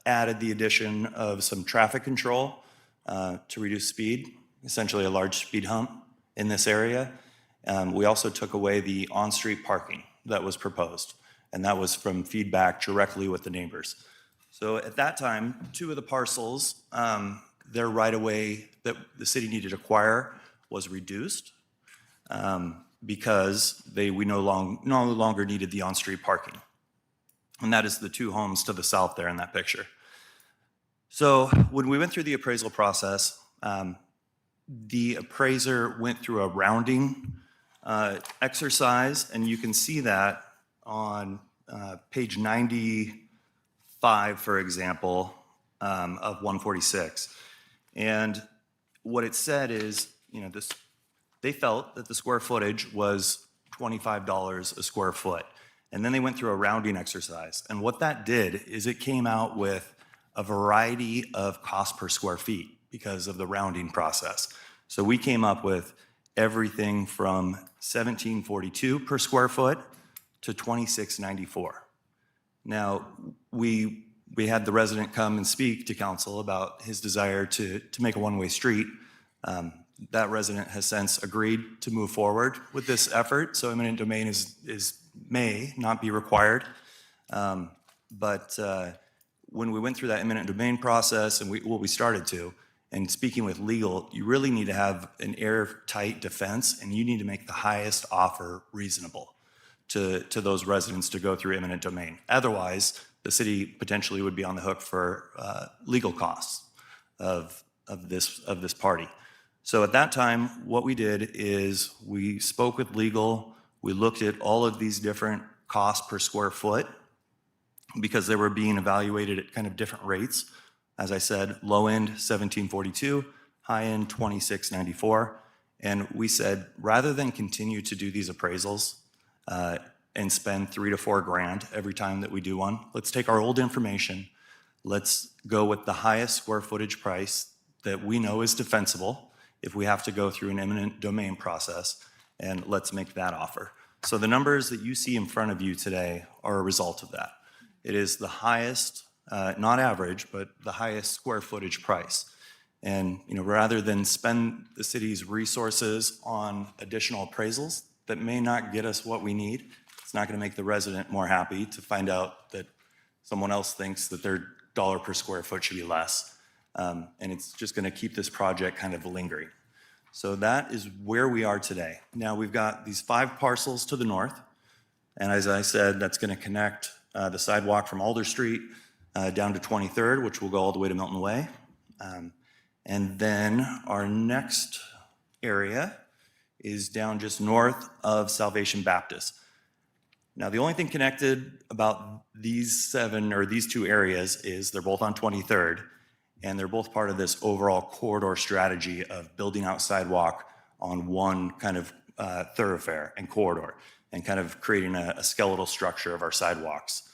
added the addition of some traffic control to reduce speed, essentially a large speed hump in this area. We also took away the on-street parking that was proposed, and that was from feedback directly with the neighbors. So at that time, 2 of the parcels, their right-of-way that the city needed to acquire was reduced because we no longer needed the on-street parking. And that is the 2 homes to the south there in that picture. So when we went through the appraisal process, the appraiser went through a rounding exercise, and you can see that on page 95, for example, of 146. And what it said is, they felt that the square footage was $25 a square foot. And then they went through a rounding exercise. And what that did is it came out with a variety of cost per square feet because of the rounding process. So we came up with everything from $17.42 per square foot to $26.94. Now, we had the resident come and speak to council about his desire to make a one-way street. That resident has since agreed to move forward with this effort, so eminent domain may not be required. But when we went through that eminent domain process, and we started to, and speaking with legal, you really need to have an airtight defense, and you need to make the highest offer reasonable to those residents to go through eminent domain. Otherwise, the city potentially would be on the hook for legal costs of this party. So at that time, what we did is we spoke with legal, we looked at all of these different costs per square foot because they were being evaluated at kind of different rates. As I said, low end $17.42, high end $26.94. And we said, rather than continue to do these appraisals and spend $3 to $4 grand every time that we do one, let's take our old information, let's go with the highest square footage price that we know is defensible if we have to go through an eminent domain process, and let's make that offer. So the numbers that you see in front of you today are a result of that. It is the highest, not average, but the highest square footage price. And rather than spend the city's resources on additional appraisals that may not get us what we need, it's not going to make the resident more happy to find out that someone else thinks that their dollar per square foot should be less. And it's just going to keep this project kind of lingering. So that is where we are today. Now we've got these 5 parcels to the north. And as I said, that's going to connect the sidewalk from Alder Street down to 23rd, which will go all the way to Milton Way. And then our next area is down just north of Salvation Baptist. Now, the only thing connected about these 2 areas is they're both on 23rd, and they're both part of this overall corridor strategy of building out sidewalk on one kind of thoroughfare and corridor, and kind of creating a skeletal structure of our sidewalks.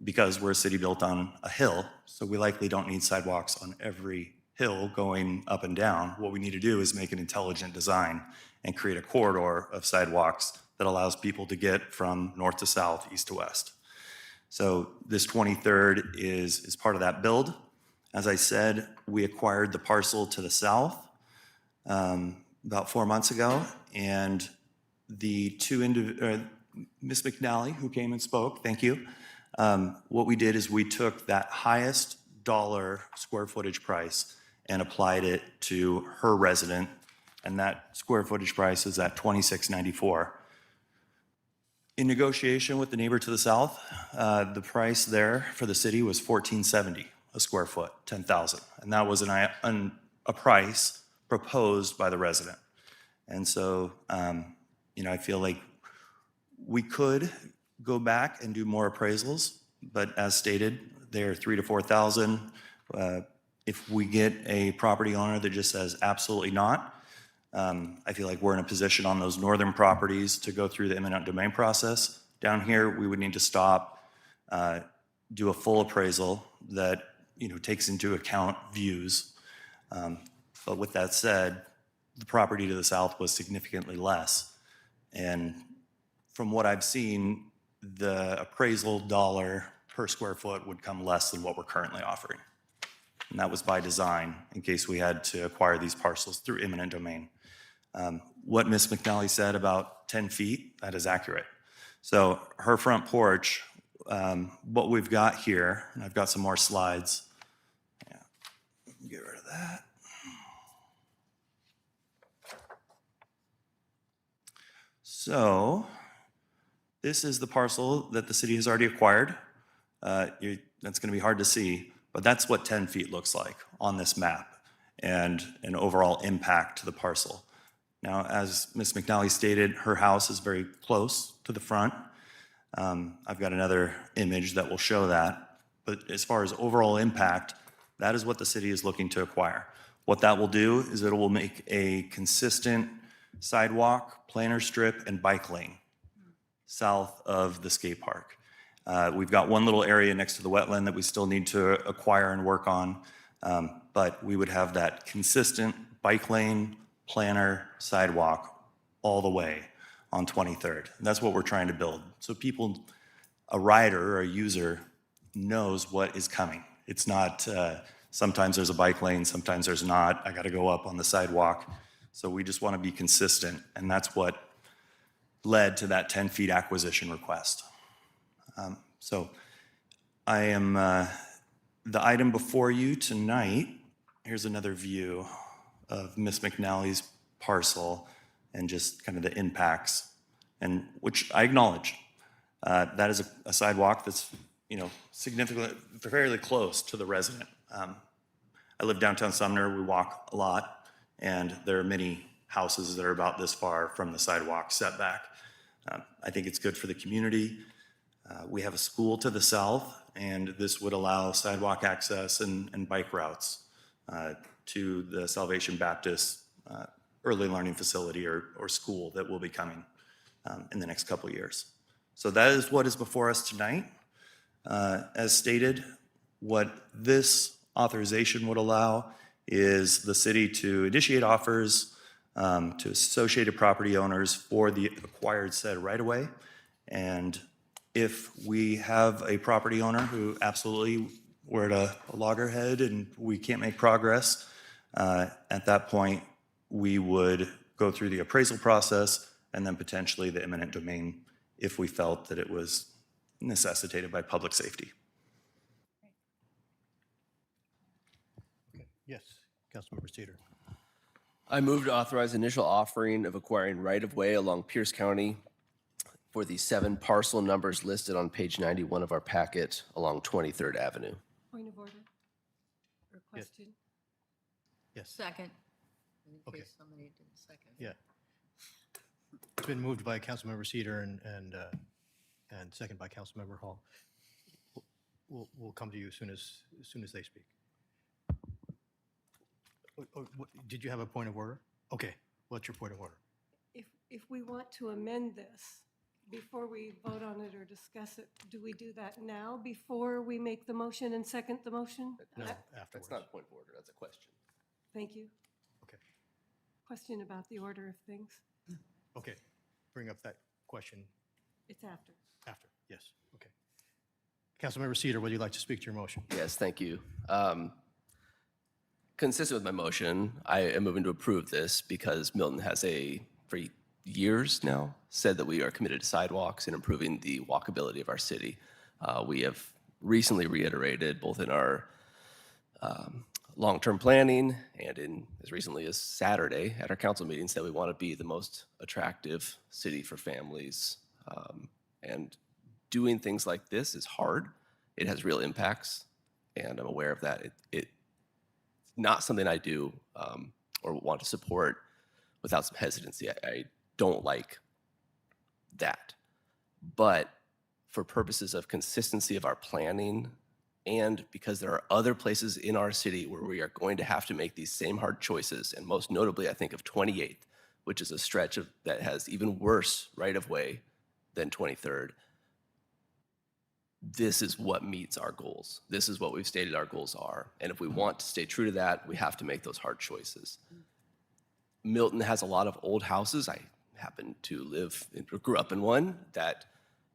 Because we're a city built on a hill, so we likely don't need sidewalks on every hill going up and down. What we need to do is make an intelligent design and create a corridor of sidewalks that allows people to get from north to south, east to west. So this 23rd is part of that build. As I said, we acquired the parcel to the south about 4 months ago, and the Ms. McNally, who came and spoke, thank you. What we did is we took that highest dollar square footage price and applied it to her resident, and that square footage price is at $26.94. In negotiation with the neighbor to the south, the price there for the city was $14.70 a square foot, 10,000, and that was a price proposed by the resident. And so, I feel like we could go back and do more appraisals, but as stated, they're 3,000 to 4,000. If we get a property owner that just says absolutely not, I feel like we're in a position on those northern properties to go through the eminent domain process. Down here, we would need to stop, do a full appraisal that, takes into account views. But with that said, the property to the south was significantly less. And from what I've seen, the appraisal dollar per square foot would come less than what we're currently offering. And that was by design, in case we had to acquire these parcels through eminent domain. What Ms. McNally said about 10 feet, that is accurate. So her front porch, what we've got here, and I've got some more slides. Yeah, get rid of that. So this is the parcel that the city has already acquired. That's going to be hard to see, but that's what 10 feet looks like on this map and an overall impact to the parcel. Now, as Ms. McNally stated, her house is very close to the front. I've got another image that will show that. But as far as overall impact, that is what the city is looking to acquire. What that will do is it will make a consistent sidewalk, planter strip, and bike lane south of the skate park. We've got one little area next to the wetland that we still need to acquire and work on, but we would have that consistent bike lane, planter, sidewalk all the way on 23rd. And that's what we're trying to build. So people, a rider or a user knows what is coming. It's not, sometimes there's a bike lane, sometimes there's not. I got to go up on the sidewalk. So we just want to be consistent, and that's what led to that 10 feet acquisition request. So I am, the item before you tonight, here's another view of Ms. McNally's parcel and just kind of the impacts, and which I acknowledge. That is a sidewalk that's, significantly, fairly close to the resident. I live downtown Sumner, we walk a lot, and there are many houses that are about this far from the sidewalk setback. I think it's good for the community. We have a school to the south, and this would allow sidewalk access and bike routes to the Salvation Baptist early learning facility or school that will be coming in the next couple of years. So that is what is before us tonight. As stated, what this authorization would allow is the city to initiate offers to associated property owners for the acquired said right-of-way. And if we have a property owner who absolutely, we're at a loggerhead and we can't make progress, at that point, we would go through the appraisal process and then potentially the eminent domain if we felt that it was necessitated by public safety. Yes, Councilmember Cedar. I move to authorize initial offering of acquiring right-of-way along Pierce County for the 7 parcel numbers listed on page 91 of our packet along 23rd Avenue. Point of order or Yes. question? Yes, Second, in Okay. case somebody didn't second. yeah. It's been moved by Councilmember Cedar and second by Councilmember Hall. We'll come to you as soon as they speak. Did you have a point of order? Okay, what's your point of order? If we want to amend this, before we vote on it or discuss it, do we do that now before we make the motion and second the motion? No, That's afterwards. not a point of order, that's a question. Thank you. Okay, Question about the order of things? okay. Bring up that question It's after. after. Yes, okay. Councilmember Cedar, would you like to speak to your motion? Yes, thank you. Consistent with my motion, I am moving to approve this because Milton has for years now said that we are committed to sidewalks and improving the walkability of our city. We have recently reiterated both in our long-term planning, and in as recently as Saturday at our council meetings, that we want to be the most attractive city for families. And doing things like this is hard. It has real impacts, and I'm aware of that. It's not something I do or want to support without some hesitancy. I don't like that. But for purposes of consistency of our planning, and because there are other places in our city where we are going to have to make these same hard choices, and most notably, I think of 28th, which is a stretch that has even worse right-of-way than 23rd, this is what meets our goals. This is what we've stated our goals are. And if we want to stay true to that, we have to make those hard choices. Milton has a lot of old houses. I happen to grew up in one that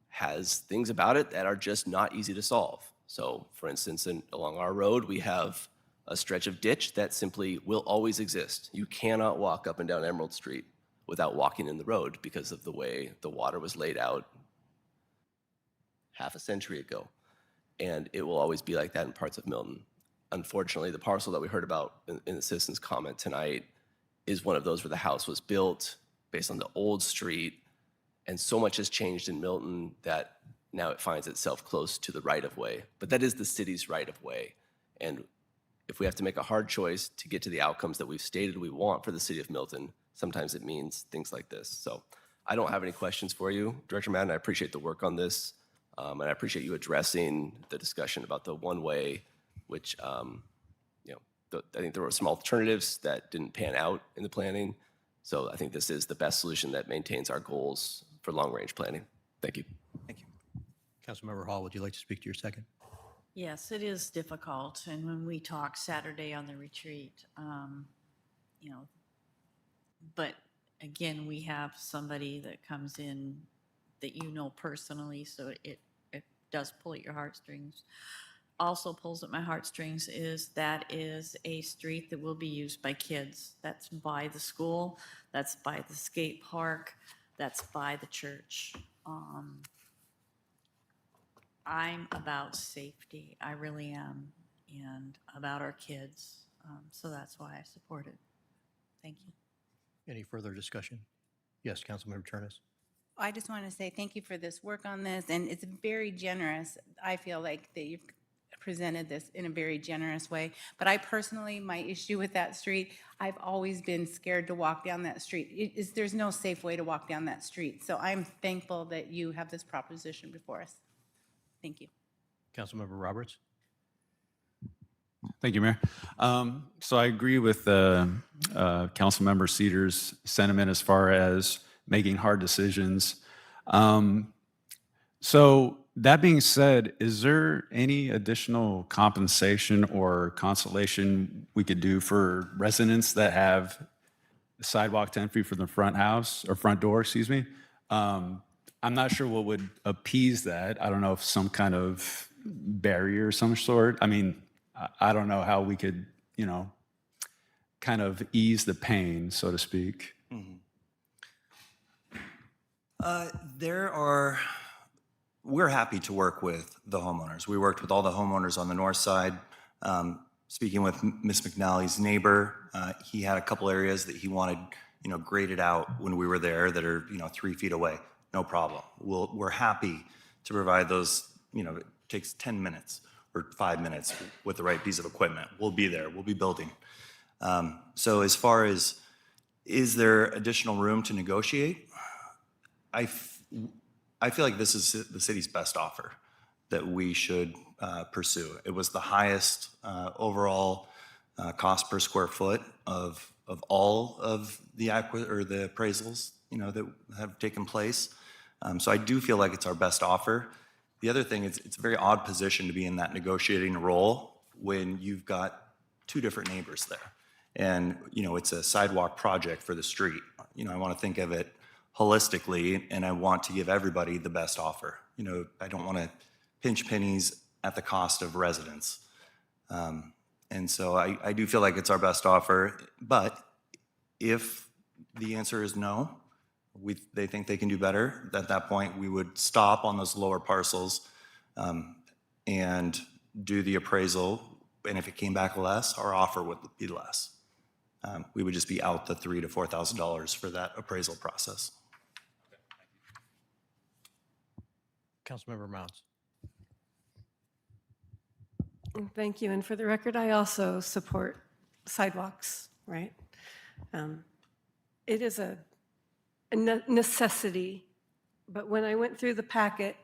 has things about it that are just not easy to solve. So for instance, along our road, we have a stretch of ditch that simply will always exist. You cannot walk up and down Emerald Street without walking in the road because of the way the water was laid out half a century ago. And it will always be like that in parts of Milton. Unfortunately, the parcel that we heard about in the citizen's comment tonight is one of those where the house was built based on the old street, and so much has changed in Milton that now it finds itself close to the right-of-way. But that is the city's right-of-way. And if we have to make a hard choice to get to the outcomes that we've stated we want for the city of Milton, sometimes it means things like this. So I don't have any questions for you, Director Madden. I appreciate the work on this. And I appreciate you addressing the discussion about the one-way, which, I think there were some alternatives that didn't pan out in the planning. So I think this is the best solution that maintains our goals for long-range planning. Thank you. Thank you. Councilmember Hall, would you like to speak to your second? Yes, it is difficult, and when we talked Saturday on the retreat, but again, we have somebody that comes in that you know personally, so it does pull at your heartstrings. Also pulls at my heartstrings is a street that will be used by kids. That's by the school, that's by the skate park, that's by the church. I'm about safety, I really am, and about our kids. So that's why I support it. Thank you. Any further discussion? Yes, Councilmember Turnus. I just want to say thank you for this work on this, and it's very generous. I feel like that you've presented this in a very generous way. But I personally, my issue with that street, I've always been scared to walk down that street. There's no safe way to walk down that street. So I'm thankful that you have this proposition before us. Thank you. Councilmember Roberts. Thank you, Mayor. So I agree with Councilmember Cedar's sentiment as far as making hard decisions. So that being said, is there any additional compensation or consolation we could do for residents that have a sidewalk 10 feet from the front house or front door, excuse me? I'm not sure what would appease that. I don't know if some kind of barrier of some sort. I mean, I don't know how we could, kind of ease the pain, so to speak. We're happy to work with the homeowners. We worked with all the homeowners on the north side. Speaking with Ms. McNally's neighbor, he had a couple areas that he wanted, graded out when we were there that are, 3 feet away. No problem. We're happy to provide those, it takes 10 minutes or 5 minutes with the right piece of equipment. We'll be there, we'll be building. So as far as, is there additional room to negotiate? I feel like this is the city's best offer that we should pursue. It was the highest overall cost per square foot of all of the appraisals, that have taken place. So I do feel like it's our best offer. The other thing is it's a very odd position to be in that negotiating role when you've got two different neighbors there. And, it's a sidewalk project for the street. I want to think of it holistically, and I want to give everybody the best offer. I don't want to pinch pennies at the cost of residents. And so I do feel like it's our best offer, but if the answer is no, they think they can do better, at that point we would stop on those lower parcels and do the appraisal And if it came back less, our offer would be less. We would just be out the $3,000 to $4,000 for that appraisal process. Councilmember Mounds. Thank you. And for the record, I also support sidewalks, right? It is a necessity, but when I went through the packet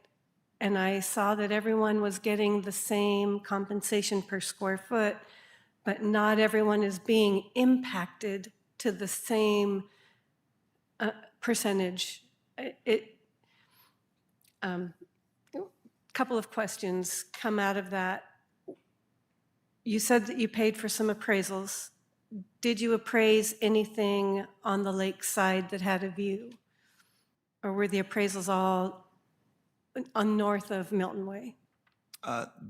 and I saw that everyone was getting the same compensation per square foot, but not everyone is being impacted to the same percentage, couple of questions come out of that. You said that you paid for some appraisals. Did you appraise anything on the lakeside that had a view? Or were the appraisals all on north of Milton Way?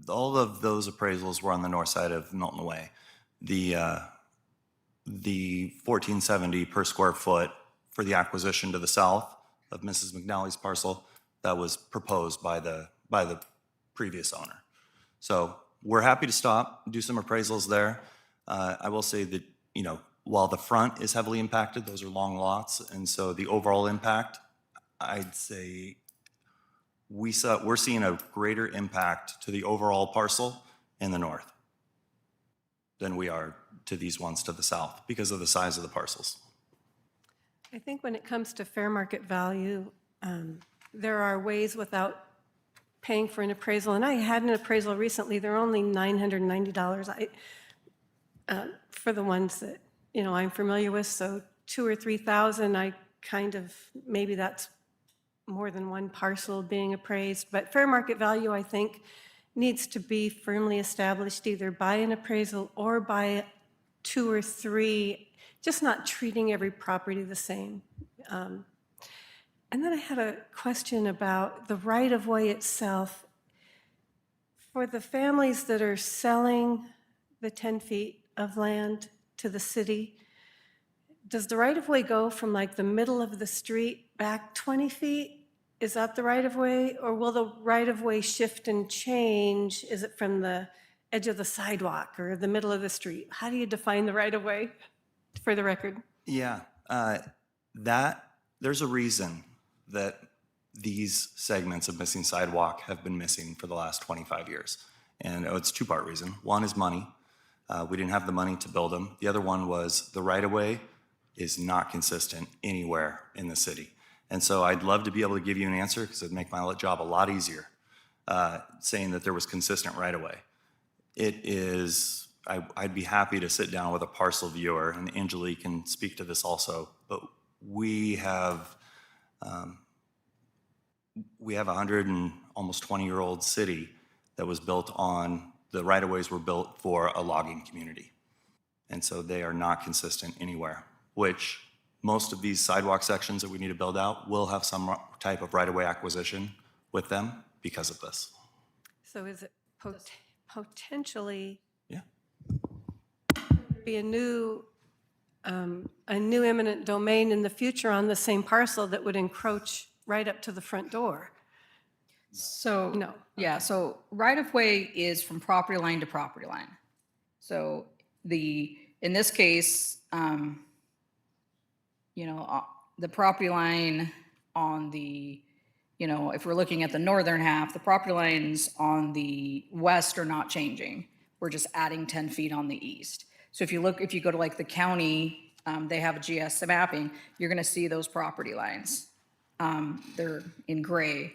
All of those appraisals were on the north side of Milton Way. The $1,470 per square foot for the acquisition to the south of Mrs. McNally's parcel, that was proposed by the previous owner. So we're happy to stop, do some appraisals there. I will say that, you know, while the front is heavily impacted, those are long lots, and so the overall impact, I'd say we're seeing a greater impact to the overall parcel in the north than we are to these ones to the south because of the size of the parcels. I think when it comes to fair market value, there are ways without paying for an appraisal. And I had an appraisal recently. They're only $990 for the ones that, you know, I'm familiar with. So 2,000 or 3,000, I kind of, maybe that's more than one parcel being appraised. But fair market value, I think, needs to be firmly established either by an appraisal or by 2 or 3, just not treating every property the same. And then I had a question about the right-of-way itself. For the families that are selling the 10 feet of land to the city, does the right-of-way go from like the middle of the street back 20 feet? Is that the right-of-way? Or will the right-of-way shift and change? Is it from the edge of the sidewalk or the middle of the street? How do you define the right-of-way, for the record? Yeah, there's a reason that these segments of missing sidewalk have been missing for the last 25 years. And it's a two-part reason. One is money. We didn't have the money to build them. The other one was the right-of-way is not consistent anywhere in the city. And so I'd love to be able to give you an answer because it'd make my job a lot easier, saying that there was consistent right-of-way. It is, I'd be happy to sit down with a parcel viewer, and Angelique can speak to this also, but we have 100 and almost 20-year-old city that was built on, the right-of-ways were built for a logging community. And so they are not consistent anywhere, which most of these sidewalk sections that we need to build out will have some type of right-of-way acquisition with them because of this. So is it potentially Yeah. be a new eminent domain in the future on the same parcel that would encroach right up to the front door? So, No. yeah, so right-of-way is from property line to property line. So in this case, the property line on the, if we're looking at the northern half, the property lines on the west are not changing. We're just adding 10 feet on the east. So if you go to like the county, they have a GS mapping, you're gonna see those property lines. They're in gray.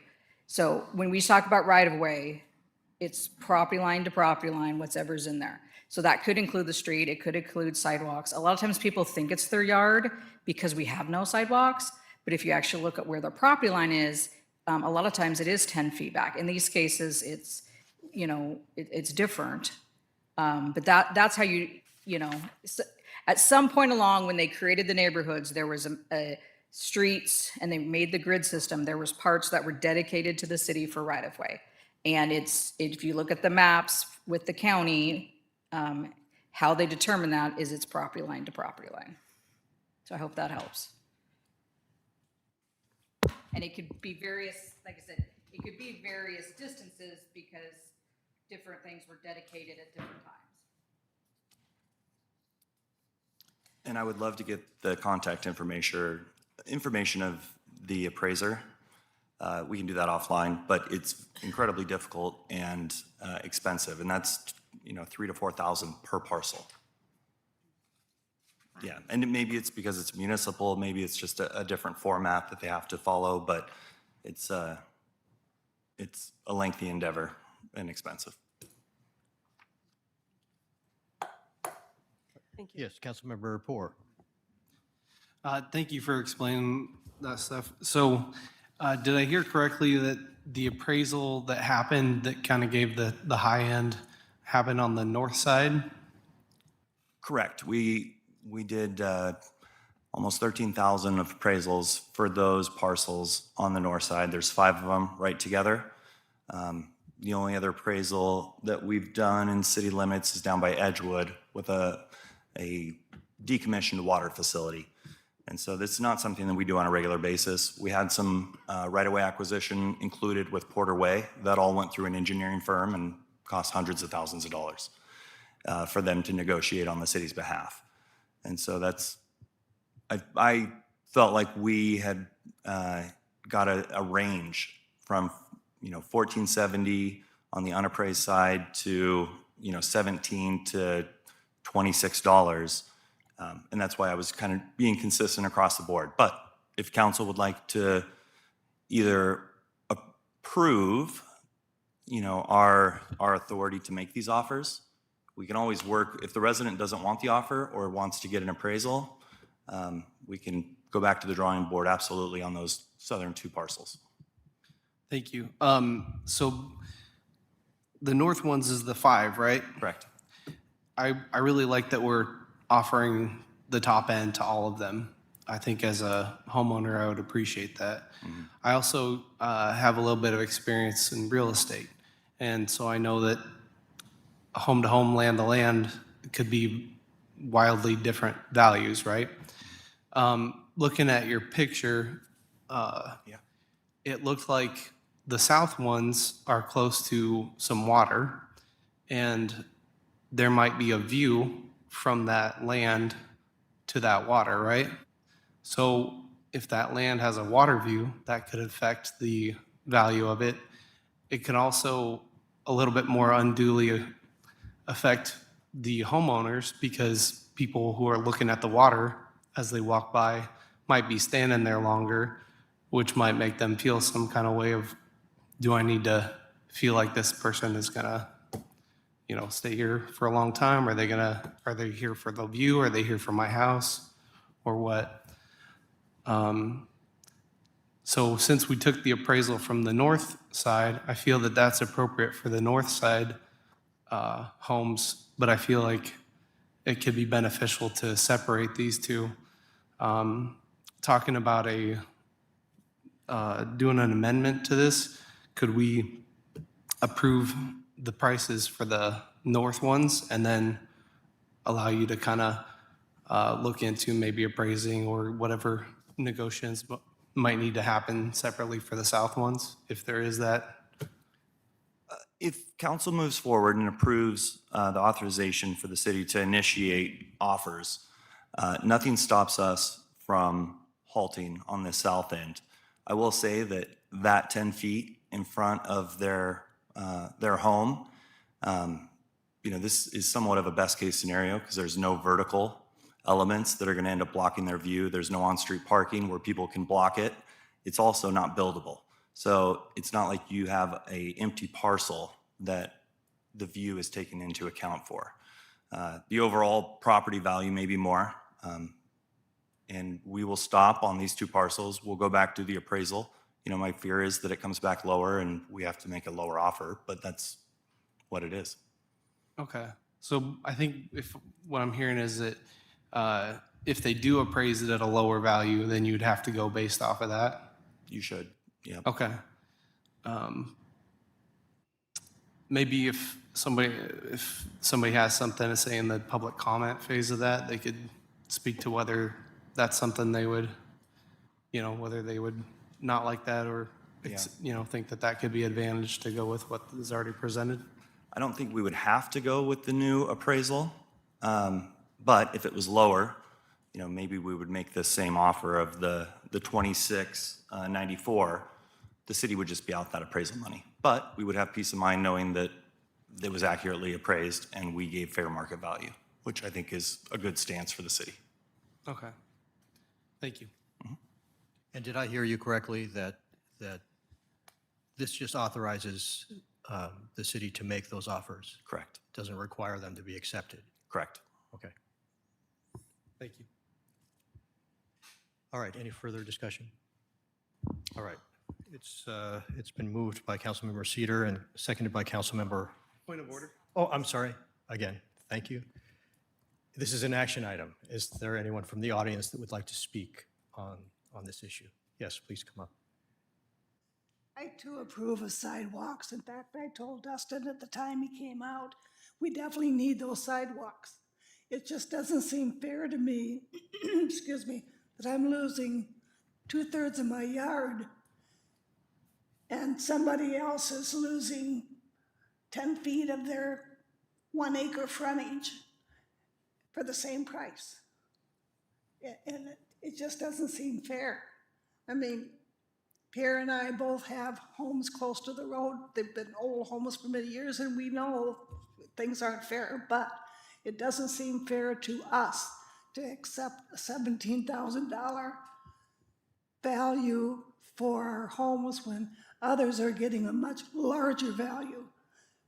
So when we talk about right-of-way, it's property line to property line, whatever's in there. So that could include the street, it could include sidewalks. A lot of times people think it's their yard because we have no sidewalks, but if you actually look at where their property line is, a lot of times it is 10 feet back. In these cases, it's, it's different. But that's how at some point along when they created the neighborhoods, there was a streets and they made the grid system, there was parts that were dedicated to the city for right-of-way. And if you look at the maps with the county, how they determine that is it's property line to property line. So I hope that helps. And it could be various, like I said, it could be various distances because different things were dedicated at different times. And I would love to get the contact information of the appraiser. We can do that offline, but it's incredibly difficult and expensive, and that's, you know, $3,000 to $4,000 per parcel. Yeah, and maybe it's because it's municipal, maybe it's just a different format that they have to follow, but it's a lengthy endeavor and expensive. Thank you. Yes, Councilmember Poor. Thank you for explaining that stuff. So did I hear correctly that the appraisal that happened that kind of gave the high end happened on the north side? Correct. We did almost 13,000 of appraisals for those parcels on the north side. There's 5 of them right together. The only other appraisal that we've done in city limits is down by Edgewood with a decommissioned water facility. And so this is not something that we do on a regular basis. We had some right-of-way acquisition included with Porter Way. That all went through an engineering firm and cost hundreds of thousands of dollars for them to negotiate on the city's behalf. And so that's, I felt like we had got a range from, you know, $1,470 on the unappraised side to, you know, $17 to $26. And that's why I was kind of being consistent across the board. But if council would like to either approve, you know, our authority to make these offers, we can always work. If the resident doesn't want the offer or wants to get an appraisal, we can go back to the drawing board absolutely on those southern 2 parcels. Thank you. So the north ones is the 5, right? Correct. I really like that we're offering the top end to all of them. I think as a homeowner, I would appreciate that. I also have a little bit of experience in real estate. And so I know that home to home, land to land could be wildly different values, right? Looking at your picture, it looked like the south ones are close to some water, and there might be a view from that land to that water, right? So if that land has a water view, that could affect the value of it. It can also a little bit more unduly affect the homeowners because people who are looking at the water as they walk by might be standing there longer, which might make them feel some kind of way of, do I need to feel like this person is gonna, you know, stay here for a long time? Are they here for the view? Are they here for my house or what? So since we took the appraisal from the north side, I feel that that's appropriate for the north side homes, but I feel like it could be beneficial to separate these 2. Talking about doing an amendment to this, could we approve the prices for the north ones and then allow you to kind of look into maybe appraising or whatever negotiations might need to happen separately for the south ones, if there is that? If council moves forward and approves the authorization for the city to initiate offers, nothing stops us from halting on the south end. I will say that 10 feet in front of their home, you know, this is somewhat of a best case scenario because there's no vertical elements that are going to end up blocking their view. There's no on-street parking where people can block it. It's also not buildable. So it's not like you have an empty parcel that the view is taken into account for. The overall property value may be more, and we will stop on these 2 parcels. We'll go back to the appraisal. You know, my fear is that it comes back lower and we have to make a lower offer, but that's what it is. Okay. So I think what I'm hearing is that if they do appraise it at a lower value, then you'd have to go based off of that? You should, yeah. Okay. Maybe if somebody has something to say in the public comment phase of that, they could speak to whether that's something they would, you know, whether they would not like that or, you know, think that that could be advantage to go with what is already presented. I don't think we would have to go with the new appraisal, but if it was lower, maybe we would make the same offer of the 2694, the city would just be out that appraisal money. But we would have peace of mind knowing that it was accurately appraised and we gave fair market value, which I think is a good stance for the city. Okay. Thank you. And did I hear you correctly that this just authorizes the city to make those offers? Correct. Doesn't require them to be accepted? Correct. Okay. Thank you. All right, any further discussion? All right, it's been moved by Councilmember Cedar and seconded by Councilmember. Point of order. Oh, I'm sorry, again, thank you. This is an action item. Is there anyone from the audience that would like to speak on this issue? Yes, please come up. I too approve of sidewalks. In fact, I told Dustin at the time he came out, we definitely need those sidewalks. It just doesn't seem fair to me, excuse me, that I'm losing 2/3 of my yard and somebody else is losing 10 feet of their 1 acre frontage for the same price. And it just doesn't seem fair. I mean, Pierre and I both have homes close to the road. They've been old homes for many years, and we know things aren't fair, but it doesn't seem fair to us to accept a $17,000 value for our homes when others are getting a much larger value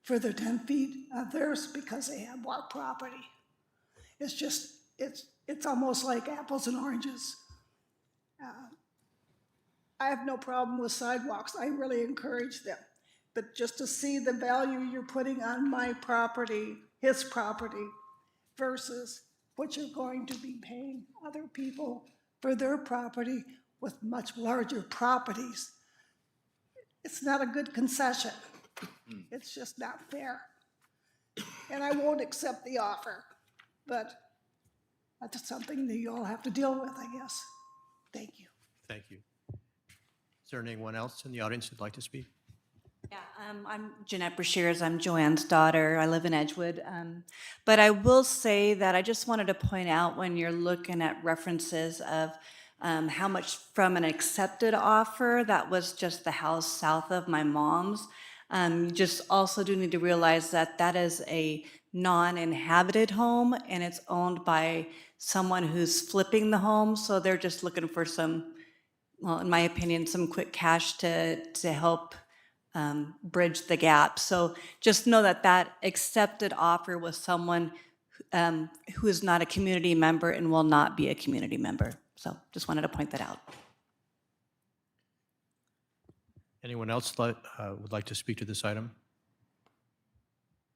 for their 10 feet of theirs because they have more property. It's just, it's almost like apples and oranges. I have no problem with sidewalks. I really encourage them. But just to see the value you're putting on my property, his property, versus what you're going to be paying other people for their property with much larger properties, it's not a good concession. It's just not fair. And I won't accept the offer, but that's something that you all have to deal with, I guess. Thank you. Thank you. Is there anyone else in the audience who'd like to speak? Yeah, I'm Jeanette Brashears. I'm Joanne's daughter. I live in Edgewood. But I will say that I just wanted to point out when you're looking at references of how much from an accepted offer, that was just the house south of my mom's. You just also do need to realize that that is a non-inhabited home and it's owned by someone who's flipping the home. So they're just looking for some, well, in my opinion, some quick cash to help bridge the gap. So just know that that accepted offer was someone who is not a community member and will not be a community member. So just wanted to point that out. Anyone else would like to speak to this item?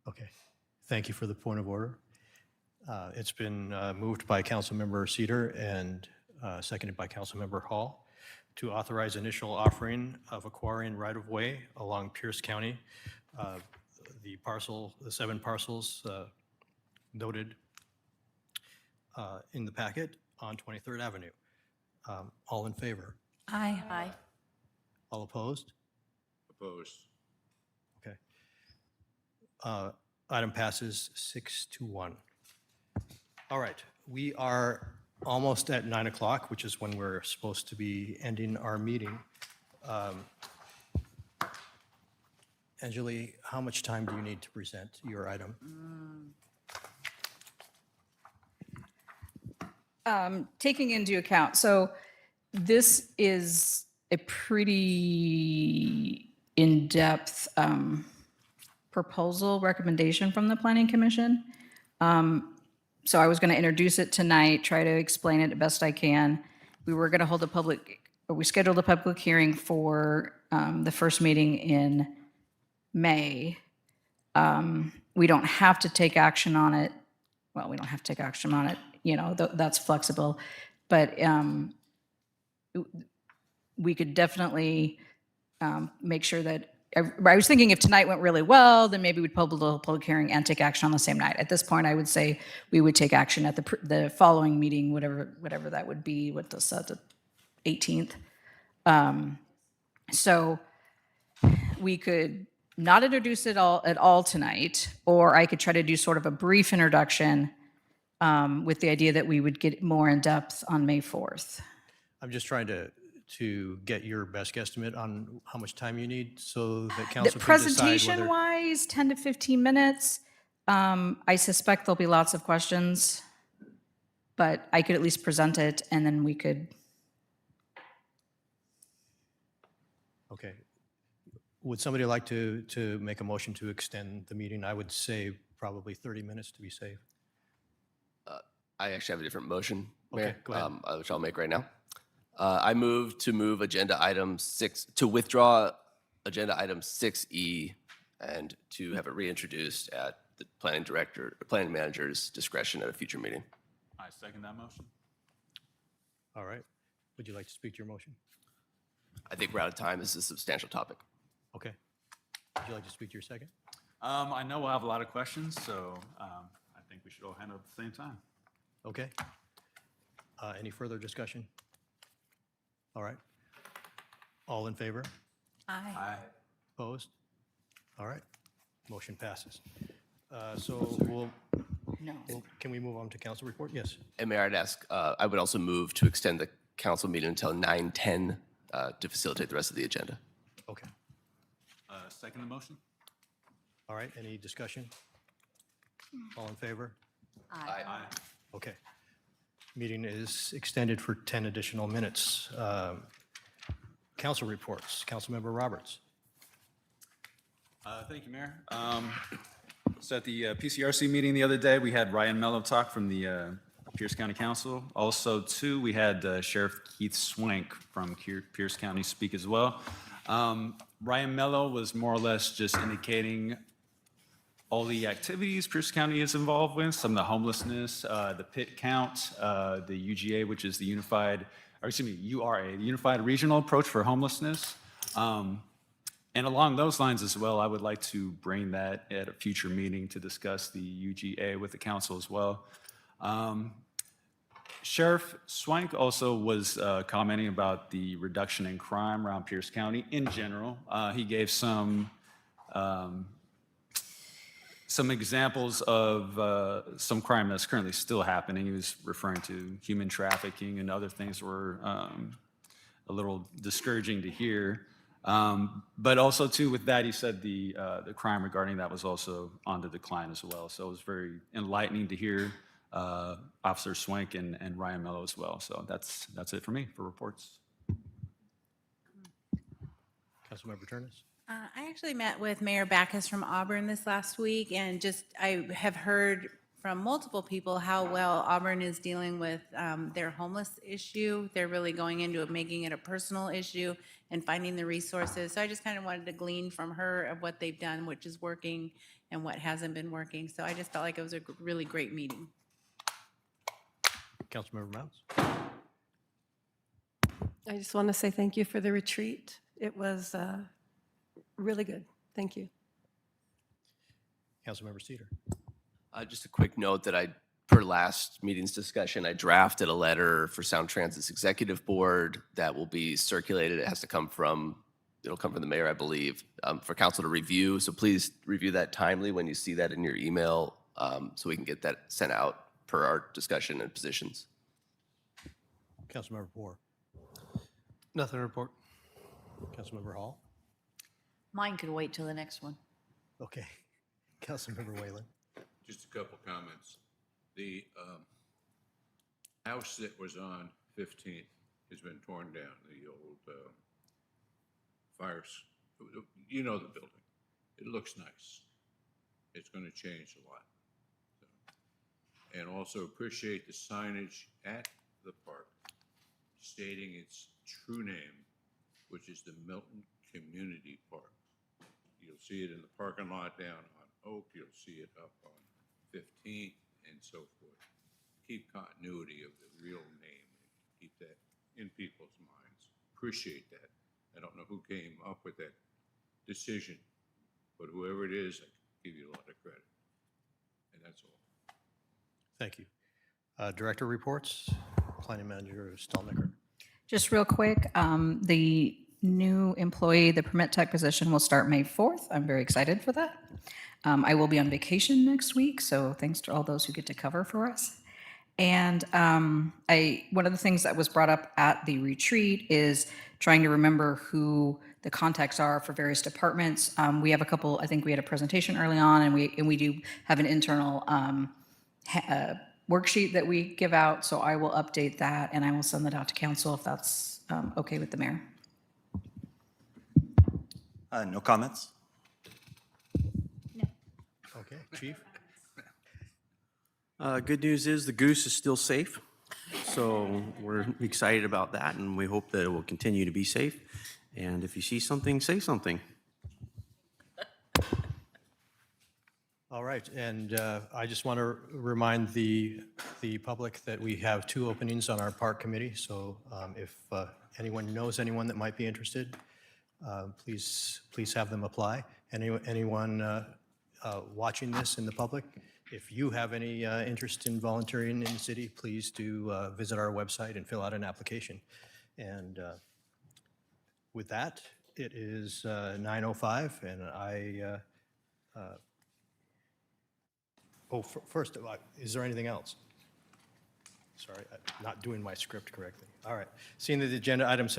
Okay, thank you for the point of order. It's been moved by Councilmember Cedar and seconded by Councilmember Hall to authorize initial offering of acquiring right-of-way along Pierce County. The 7 parcels noted in the packet on 23rd Avenue. All in favor? Aye. Aye. All opposed? Opposed. Okay. Item passes 6-1. All right, we are almost at 9 o'clock, which is when we're supposed to be ending our meeting. Anjali, how much time do you need to present your item? Taking into account, so this is a pretty in-depth proposal recommendation from the Planning Commission. So I was going to introduce it tonight, try to explain it the best I can. We were going to hold we scheduled a public hearing for the first meeting in May. We don't have to take action on it. Well, we don't have to take action on it, that's flexible. But we could definitely make sure that, I was thinking if tonight went really well, then maybe we'd publish a public hearing and take action on the same night. At this point, I would say we would take action at the following meeting, whatever that would be, the 18th. So we could not introduce it at all tonight, or I could try to do sort of a brief introduction with the idea that we would get more in depth on May 4th. I'm just trying to get your best guesstimate on how much time you need so that council can decide Presentation whether. wise, 10 to 15 minutes. I suspect there'll be lots of questions, but I could at least present it and then we could. Okay. Would somebody like to make a motion to extend the meeting? I would say probably 30 minutes to be safe. I actually have a different motion, Okay, Mayor, go ahead. which I'll make right now. I move to withdraw agenda item 6E and to have it reintroduced at the planning manager's discretion at a future meeting. I second that motion. All right. Would you like to speak to your motion? I think we're out of time. This is a substantial topic. Okay. Would you like to speak to your second? I know we'll have a lot of questions, so I think we should all handle it at the same time. Okay. Any further discussion? All right. All in favor? Aye. Opposed? All right. Motion passes. So can we move on to council report? Yes. And Mayor, I'd ask, I would also move to extend the council meeting until 9:10 to facilitate the rest of the agenda. Okay. Second the motion? All right. Any discussion? All in favor? Aye. Okay. Meeting is extended for 10 additional minutes. Council reports. Councilmember Roberts. Thank you, Mayor. So at the PCRC meeting the other day, we had Ryan Mello talk from the Pierce County Council. Also, too, we had Sheriff Keith Swank from Pierce County speak as well. Ryan Mello was more or less just indicating all the activities Pierce County is involved with, some of the homelessness, the pit count, the UGA, which is the URA, the Unified Regional Approach for Homelessness. And along those lines as well, I would like to bring that at a future meeting to discuss the UGA with the council as well. Sheriff Swank also was commenting about the reduction in crime around Pierce County in general. He gave some examples of some crime that's currently still happening. He was referring to human trafficking and other things were a little discouraging to hear. But also too, with that, he said the crime regarding that was also on the decline as well. So it was very enlightening to hear Officer Swank and Ryan Mello as well. So that's it for me for reports. Councilmember Turnus. I actually met with Mayor Backus from Auburn this last week, and I have heard from multiple people how well Auburn is dealing with their homeless issue. They're really going into it, making it a personal issue and finding the resources. So I just kind of wanted to glean from her of what they've done, which is working and what hasn't been working. So I just felt like it was a really great meeting. Councilmember Mounts. I just want to say thank you for the retreat. It was really good. Thank you. Councilmember Cedar. Just a quick note that per last meeting's discussion, I drafted a letter for Sound Transit's executive board that will be circulated. It'll come from the mayor, I believe, for council to review. So please review that timely when you see that in your email so we can get that sent out per our discussion and positions. Councilmember Poor. Nothing to report. Councilmember Hall. Mine could wait till the next one. Okay. Councilmember Whalen. Just a couple comments. The house that was on 15th has been torn down, the old fires. You know the building. It looks nice. It's going to change a lot. So, and also appreciate the signage at the park stating its true name, which is the Milton Community Park. You'll see it in the parking lot down on Oak. You'll see it up on 15th and so forth. Keep continuity of the real name. Keep that in people's minds. Appreciate that. I don't know who came up with that decision, but whoever it is, I give you a lot of credit. And that's all. Thank you. Director reports. Planning Manager Stelnecker. Just real quick, the new employee, the permit tech position will start May 4th. I'm very excited for that. I will be on vacation next week, so thanks to all those who get to cover for us. And one of the things that was brought up at the retreat is trying to remember who the contacts are for various departments. We have a couple, I think we had a presentation early on, and we do have an internal worksheet that we give out. So I will update that and I will send that out to council if that's okay with the mayor. No comments? Okay, Chief? Good news is the goose is still safe. So we're excited about that, and we hope that it will continue to be safe. And if you see something, say something. All right, and I just want to remind the public that we have 2 openings on our park committee, so if anyone knows anyone that might be interested, please have them apply. Anyone watching this in the public, if you have any interest in volunteering in the city, please do visit our website and fill out an application. And with that, it is 9:05, and first, is there anything else? Sorry, I'm not doing my script correctly. All right. Seeing that the agenda items